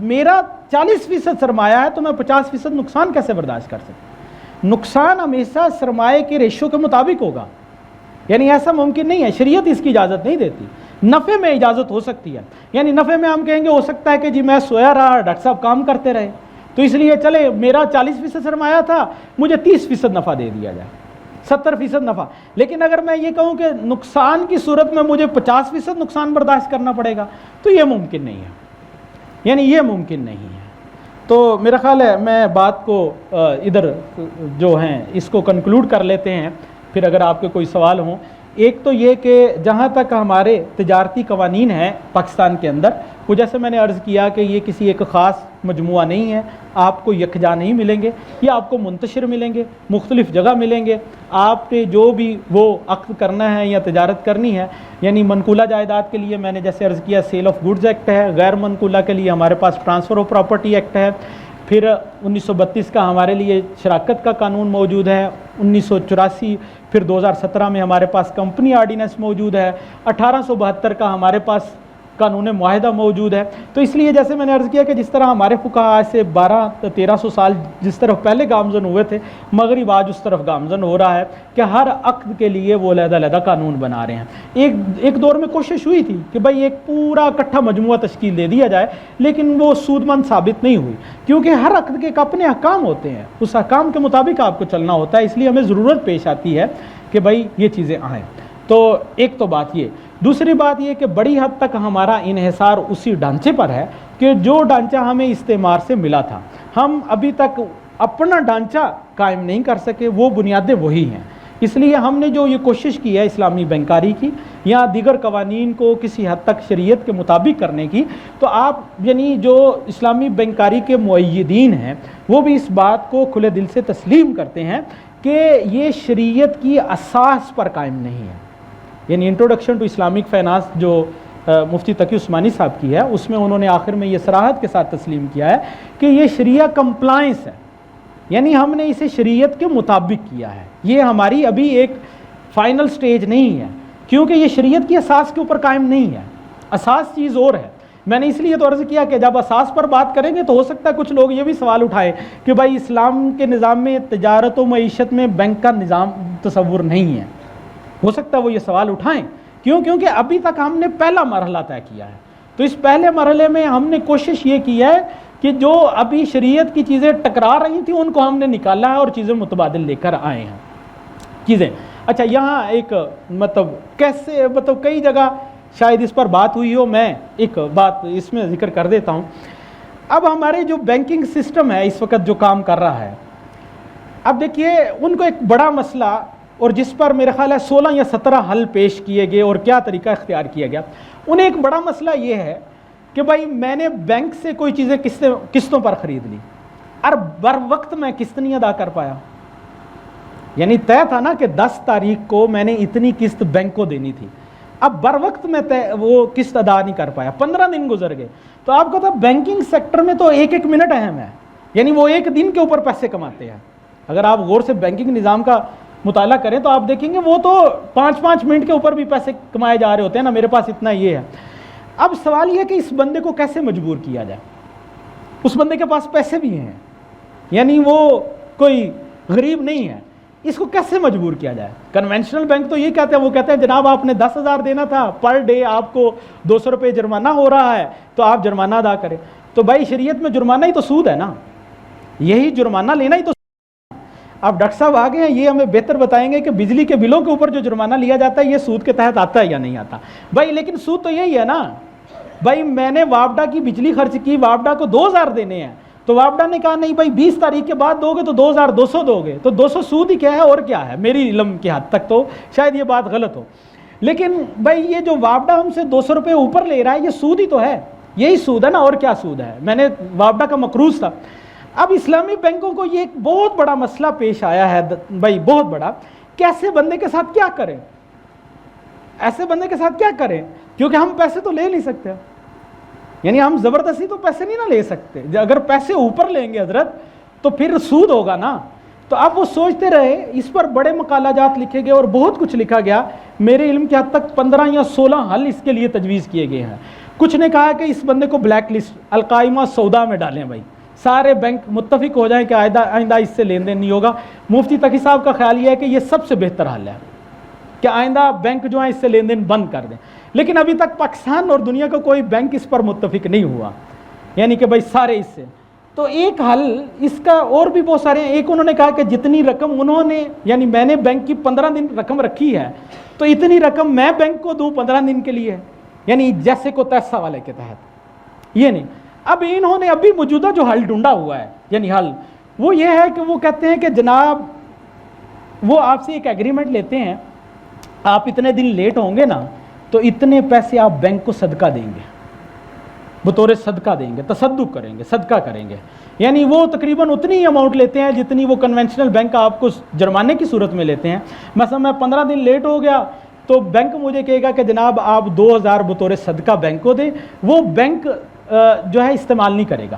میرا 40% سرمایہ ہے تو میں 50% نقصان کیسے برداشت کر سکتا؟ نقصان ہمیشہ سرمایہ کے ریشو کے مطابق ہوگا، یعنی ایسا ممکن نہیں ہے، شریعت اس کی اجازت نہیں دیتی۔ نفع میں اجازت ہو سکتی ہے، یعنی نفع میں ہم کہیں گے ہو سکتا ہے کہ جی میں سویا رہا، ڈاکٹر صاحب کام کرتے رہے، تو اس لیے چلے میرا 40% سرمایہ تھا، مجھے 30% نفع دے دیا جائے، 70% نفع۔ لیکن اگر میں یہ کہوں کہ نقصان کی صورت میں مجھے 50% نقصان برداشت کرنا پڑے گا، تو یہ ممکن نہیں ہے، یعنی یہ ممکن نہیں ہے۔ تو میرا خیال ہے میں بات کو ادھر جو ہیں اس کو کنکلوڈ کر لیتے ہیں، پھر اگر آپ کے کوئی سوال ہوں۔ ایک تو یہ کہ جہاں تک ہمارے تجارتی قوانین ہیں پاکستان کے اندر، وہ جیسے میں نے عرض کیا کہ یہ کسی ایک خاص مجموعہ نہیں ہے، آپ کو یکجا نہیں ملیں گے، یہ آپ کو منتشر ملیں گے، مختلف جگہ ملیں گے۔ آپ نے جو بھی وہ عقد کرنا ہے یا تجارت کرنی ہے، یعنی منقولہ جائیداد کے لیے میں نے جیسے عرض کیا سیل آف گڈز ایکٹ ہے، غیر منقولہ کے لیے ہمارے پاس ٹرانسفر آف پراپرٹی ایکٹ ہے، پھر 1932 کا ہمارے لیے شراکت کا قانون موجود ہے، 1984 پھر 2017 میں ہمارے پاس کمپنی آرڈیننس موجود ہے، 1872 کا ہمارے پاس قانون معاہدہ موجود ہے۔ تو اس لیے جیسے میں نے عرض کیا کہ جس طرح ہمارے فقہا آج سے 1200-1300 سال جس طرف پہلے گامزن ہوئے تھے، مغرب آج اس طرف گامزن ہو رہا ہے کہ ہر عقد کے لیے وہ علیحدہ قانون بنا رہے ہیں۔ ایک دور میں کوشش ہوئی تھی کہ بھائی ایک پورا اکٹھا مجموعہ تشکیل دے دیا جائے، لیکن وہ سودمند ثابت نہیں ہوئی، کیونکہ ہر عقد کے ایک اپنے احکام ہوتے ہیں، اس احکام کے مطابق آپ کو چلنا ہوتا ہے، اس لیے ہمیں ضرورت پیش آتی ہے کہ بھائی یہ چیزیں آئیں۔ تو ایک تو بات یہ، دوسری بات یہ کہ بڑی حد تک ہمارا انحصار اسی ڈھانچے پر ہے کہ جو ڈھانچہ ہمیں استعمار سے ملا تھا، ہم ابھی تک اپنا ڈھانچہ قائم نہیں کر سکے، وہ بنیادیں وہی ہیں۔ اس لیے ہم نے جو یہ کوشش کی ہے اسلامی بینکاری کی یا دیگر قوانین کو کسی حد تک شریعت کے مطابق کرنے کی، تو آپ یعنی جو اسلامی بینکاری کے مؤیدین ہیں وہ بھی اس بات کو کھلے دل سے تسلیم کرتے ہیں کہ یہ شریعت کی اساس پر قائم نہیں ہے۔ یعنی انٹروڈکشن ٹو اسلامک فائنانس جو مفتی تقی عثمانی صاحب کی ہے، اس میں انہوں نے آخر میں یہ صراحت کے ساتھ تسلیم کیا ہے کہ یہ شریعہ کمپلائنس ہے، یعنی ہم نے اسے شریعت کے مطابق کیا ہے، یہ ہماری ابھی ایک فائنل سٹیج نہیں ہے، کیونکہ یہ شریعت کی اساس کے اوپر قائم نہیں ہے، اساس چیز اور ہے۔ میں نے اس لیے تو عرض کیا کہ جب اساس پر بات کریں گے تو ہو سکتا ہے کچھ لوگ یہ بھی سوال اٹھائیں کہ بھائی اسلام کے نظام میں تجارت و معیشت میں بینک کا نظام تصور نہیں ہے، ہو سکتا ہے وہ یہ سوال اٹھائیں، کیونکہ ابھی تک ہم نے پہلا مرحلہ طے کیا ہے۔ تو اس پہلے مرحلے میں ہم نے کوشش یہ کی ہے کہ جو ابھی شریعت کی چیزیں ٹکرا رہی تھیں ان کو ہم نے نکالا ہے اور چیزیں متبادل لے کر آئے ہیں چیزیں. اچھا یہاں ایک کیسے کئی جگہ شاید اس پر بات ہوئی ہو, میں ایک بات اس میں ذکر کر دیتا ہوں. اب ہمارے جو بینکنگ سسٹم ہے اس وقت جو کام کر رہا ہے, اب دیکھیے ان کو ایک بڑا مسئلہ, اور جس پر میرا خیال ہے 16 یا 17 حل پیش کیے گئے اور کیا طریقہ اختیار کیا گیا, انہیں ایک بڑا مسئلہ یہ ہے کہ بھائی میں نے بینک سے کوئی چیزیں قسطوں پر خرید لی اور بر وقت میں قسط نہیں ادا کر پایا. یعنی طے تھا نا کہ 10 تاریخ کو میں نے اتنی قسط بینک کو دینی تھی, اب بر وقت میں وہ قسط ادا نہیں کر پایا, 15 دن گزر گئے. تو آپ کو بینکنگ سیکٹر میں تو ایک ایک منٹ اہم ہے, یعنی وہ ایک دن کے اوپر پیسے کماتے ہیں. اگر آپ غور سے بینکنگ نظام کا مطالعہ کریں تو آپ دیکھیں گے وہ تو 5-5 منٹ کے اوپر بھی پیسے کمائے جا رہے ہوتے ہیں نا, میرے پاس اتنا یہ ہے. اب سوال یہ کہ اس بندے کو کیسے مجبور کیا جائے, اس بندے کے پاس پیسے بھی ہیں, یعنی وہ کوئی غریب نہیں ہے, اس کو کیسے مجبور کیا جائے. کنونشنل بینک تو یہ کہتے ہیں, وہ کہتے ہیں جناب آپ نے 10,000 دینا تھا, پر ڈے آپ کو 200 روپے جرمانہ ہو رہا ہے تو آپ جرمانہ ادا کریں. تو بھائی شریعت میں جرمانہ ہی تو سود ہے نا, یہی جرمانہ لینا ہی تو. اب ڈاکٹر صاحب آگے ہیں, یہ ہمیں بہتر بتائیں گے کہ بجلی کے بلوں کے اوپر جو جرمانہ لیا جاتا ہے یہ سود کے تحت آتا ہے یا نہیں آتا. بھائی لیکن سود تو یہی ہے نا, بھائی میں نے وابڈا کی بجلی خرچ کی, وابڈا کو 2,000 دینے ہیں, تو وابڈا نے کہا نہیں بھائی 20 تاریخ کے بعد دو گے تو 2,200 دو گے, تو 200 سود ہی کیا ہے اور کیا ہے. میری علم کی حد تک تو شاید یہ بات غلط ہو, لیکن بھائی یہ جو وابڈا ہم سے 200 روپے اوپر لے رہا ہے یہ سود ہی تو ہے, یہی سود ہے نا, اور کیا سود ہے. میں نے وابڈا کا مقروض تھا. اب اسلامی بینکوں کو یہ ایک بہت بڑا مسئلہ پیش آیا ہے بھائی, بہت بڑا. کیسے بندے کے ساتھ کیا کریں, ایسے بندے کے ساتھ کیا کریں, کیونکہ ہم پیسے تو لے نہیں سکتے, یعنی ہم زبردستی تو پیسے نہیں نہ لے سکتے. اگر پیسے اوپر لیں گے حضرت تو پھر سود ہوگا نا. تو اب وہ سوچتے رہے, اس پر بڑے مقالہ جات لکھے گئے اور بہت کچھ لکھا گیا. میرے علم کی حد تک 15 یا 16 حل اس کے لیے تجویز کیے گئے ہیں. کچھ نے کہا کہ اس بندے کو بلیک لسٹ القائمہ سودا میں ڈالیں, بھائی سارے بینک متفق ہو جائیں کہ آئندہ اس سے لین دین نہیں ہوگا. مفتی تقی صاحب کا خیال یہ ہے کہ یہ سب سے بہتر حل ہے کہ آئندہ بینک جو ہے اس سے لین دین بند کر دیں. لیکن ابھی تک پاکستان اور دنیا کا کوئی بینک اس پر متفق نہیں ہوا, یعنی کہ بھائی سارے اس سے. تو ایک حل اس کا اور بھی بہت سارے ہیں. ایک انہوں نے کہا کہ جتنی رقم انہوں نے, یعنی میں نے بینک کی 15 دن رقم رکھی ہے تو اتنی رقم میں بینک کو دوں 15 دن کے لیے, یعنی جیسے کو تیسا والے کے تحت. یہ نہیں. اب انہوں نے ابھی موجودہ جو حل ڈھونڈا ہوا ہے, یعنی حل وہ یہ ہے کہ وہ کہتے ہیں کہ جناب وہ آپ سے ایک ایگریمنٹ لیتے ہیں, آپ اتنے دن لیٹ ہوں گے نا تو اتنے پیسے آپ بینک کو صدقہ دیں گے, بطور صدقہ دیں گے, تصدق کریں گے, صدقہ کریں گے. یعنی وہ تقریباً اتنی اماؤنٹ لیتے ہیں جتنی وہ کنونشنل بینک آپ کو جرمانے کی صورت میں لیتے ہیں. مثلا میں 15 دن لیٹ ہو گیا تو بینک مجھے کہے گا کہ جناب آپ 2,000 بطور صدقہ بینک کو دیں. وہ بینک جو ہے استعمال نہیں کرے گا,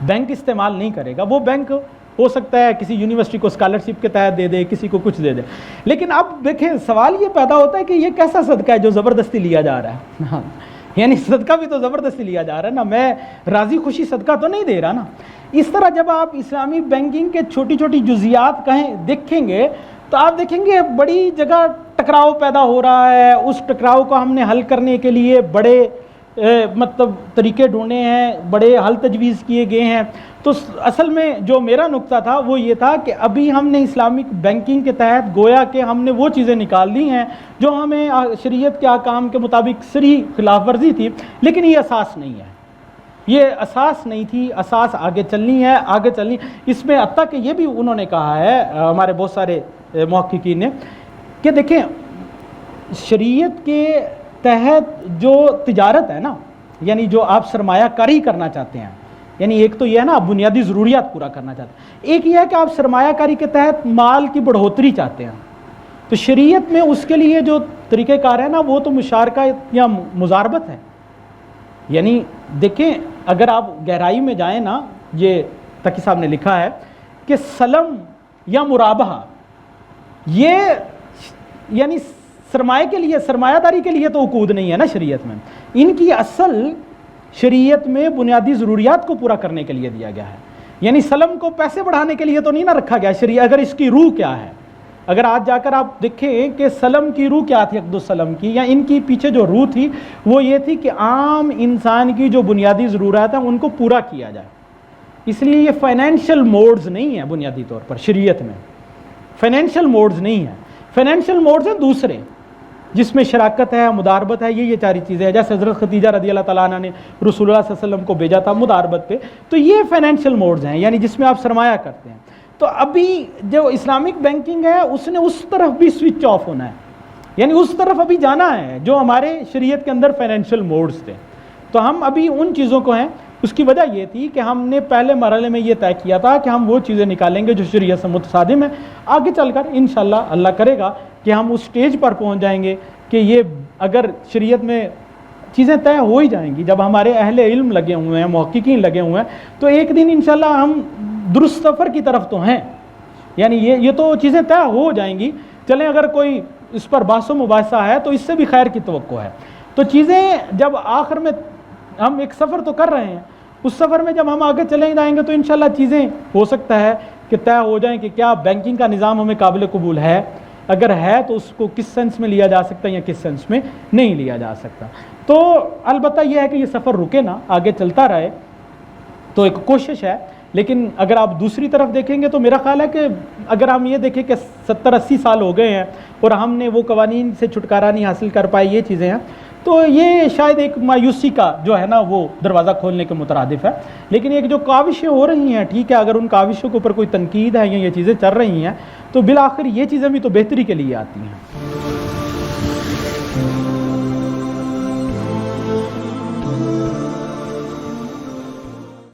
بینک استعمال نہیں کرے گا. وہ بینک ہو سکتا ہے کسی یونیورسٹی کو اسکالرشپ کے تحت دے دے, کسی کو کچھ دے دے. لیکن اب دیکھیں سوال یہ پیدا ہوتا ہے کہ یہ کیسا صدقہ ہے جو زبردستی لیا جا رہا ہے. یعنی صدقہ بھی تو زبردستی لیا جا رہا ہے نا, میں راضی خوشی صدقہ تو نہیں دے رہا نا. اس طرح جب آپ اسلامی بینکنگ کے چھوٹی چھوٹی جزیات کہیں دیکھیں گے تو آپ دیکھیں گے بڑی جگہ ٹکراؤ پیدا ہو رہا ہے. اس ٹکراؤ کو ہم نے حل کرنے کے لیے بڑے طریقے ڈھونڈے ہیں, بڑے حل تجویز کیے گئے ہیں. تو اصل میں جو میرا نقطہ تھا وہ یہ تھا کہ ابھی ہم نے اسلامک بینکنگ کے تحت گویا کہ ہم نے وہ چیزیں نکال دی ہیں جو ہمیں شریعت کے احکام کے مطابق صریح خلاف ورزی تھی, لیکن یہ اساس نہیں ہے, یہ اساس نہیں تھی. اساس آگے چلنی ہے, آگے چلنی. اس میں حتیٰ کہ یہ بھی انہوں نے کہا ہے ہمارے بہت سارے محققین نے کہ دیکھیں شریعت کے تحت جو تجارت ہے نا, یعنی جو آپ سرمایہ کاری کرنا چاہتے ہیں, یعنی ایک تو یہ ہے نا آپ بنیادی ضروریات پورا کرنا چاہتے ہیں, ایک یہ ہے کہ آپ سرمایہ کاری کے تحت مال کی بڑھوتری چاہتے ہیں. تو شریعت میں اس کے لیے جو طریقہ کار ہے نا وہ تو مشارکہ یا مزاربت ہے. یعنی دیکھیں اگر آپ گہرائی میں جائیں نا, یہ تقی صاحب نے لکھا ہے کہ سلم یا مرابحہ یہ یعنی سرمایہ کے لیے, سرمایہ داری کے لیے تو عقود نہیں ہے نا شریعت میں. ان کی اصل شریعت میں بنیادی ضروریات کو پورا کرنے کے لیے دیا گیا ہے. یعنی سلم کو پیسے بڑھانے کے لیے تو نہیں نہ رکھا گیا شریعت, اگر اس کی روح کیا ہے اگر آج جا کر آپ دیکھیں کہ سلم کی روح کیا تھی، عقد السلم کی، یا ان کی پیچھے جو روح تھی وہ یہ تھی کہ عام انسان کی جو بنیادی ضرورت ہیں ان کو پورا کیا جائے. اس لیے یہ فائنینشیل موڈز نہیں ہیں بنیادی طور پر شریعت میں، فائنینشیل موڈز نہیں ہیں. فائنینشیل موڈز ہیں دوسرے جس میں شراکت ہے، مداربت ہے، یہ چاری چیزیں ہیں. جیسے حضرت خدیجہ رضی اللہ تعالیٰ عنہ نے رسول اللہ صلی اللہ علیہ وسلم کو بھیجا تھا مداربت پہ، تو یہ فائنینشیل موڈز ہیں، یعنی جس میں آپ سرمایہ کرتے ہیں. تو ابھی جو اسلامک بینکنگ ہے اس نے اس طرف بھی سوئچ آف ہونا ہے، یعنی اس طرف ابھی جانا ہے جو ہمارے شریعت کے اندر فائنینشیل موڈز تھے. تو ہم ابھی ان چیزوں کو ہیں. اس کی وجہ یہ تھی کہ ہم نے پہلے مرحلے میں یہ طے کیا تھا کہ ہم وہ چیزیں نکالیں گے جو شریعت سے متصادم ہیں. آگے چل کر انشاءاللہ اللہ کرے گا کہ ہم اس سٹیج پر پہنچ جائیں گے کہ یہ اگر شریعت میں چیزیں طے ہو ہی جائیں گی، جب ہمارے اہل علم لگے ہوئے ہیں، محققین لگے ہوئے ہیں، تو ایک دن انشاءاللہ ہم درست سفر کی طرف تو ہیں. یعنی یہ تو چیزیں طے ہو جائیں گی. چلیں اگر کوئی اس پر بحث و مباحثہ ہے تو اس سے بھی خیر کی توقع ہے. تو چیزیں جب آخر میں ہم ایک سفر تو کر رہے ہیں، اس سفر میں جب ہم آگے چلے جائیں گے تو انشاءاللہ چیزیں ہو سکتا ہے کہ طے ہو جائیں کہ کیا بینکنگ کا نظام ہمیں قابل قبول ہے، اگر ہے تو اس کو کس سینس میں لیا جا سکتا ہے یا کس سینس میں نہیں لیا جا سکتا. تو البتہ یہ ہے کہ یہ سفر رکے نہ، آگے چلتا رہے، تو ایک کوشش ہے. لیکن اگر آپ دوسری طرف دیکھیں گے تو میرا خیال ہے کہ اگر ہم یہ دیکھیں کہ 70-80 سال ہو گئے ہیں اور ہم نے وہ قوانین سے چھٹکارا نہیں حاصل کر پائے، یہ چیزیں ہیں، تو یہ شاید ایک مایوسی کا جو ہے نا وہ دروازہ کھولنے کے مترادف ہے. لیکن ایک جو کاوشیں ہو رہی ہیں، ٹھیک ہے، اگر ان کاوشوں کے اوپر کوئی تنقید ہے یا یہ چیزیں چل رہی ہیں تو بالآخر یہ چیزیں بھی تو بہتری کے لیے آتی ہیں.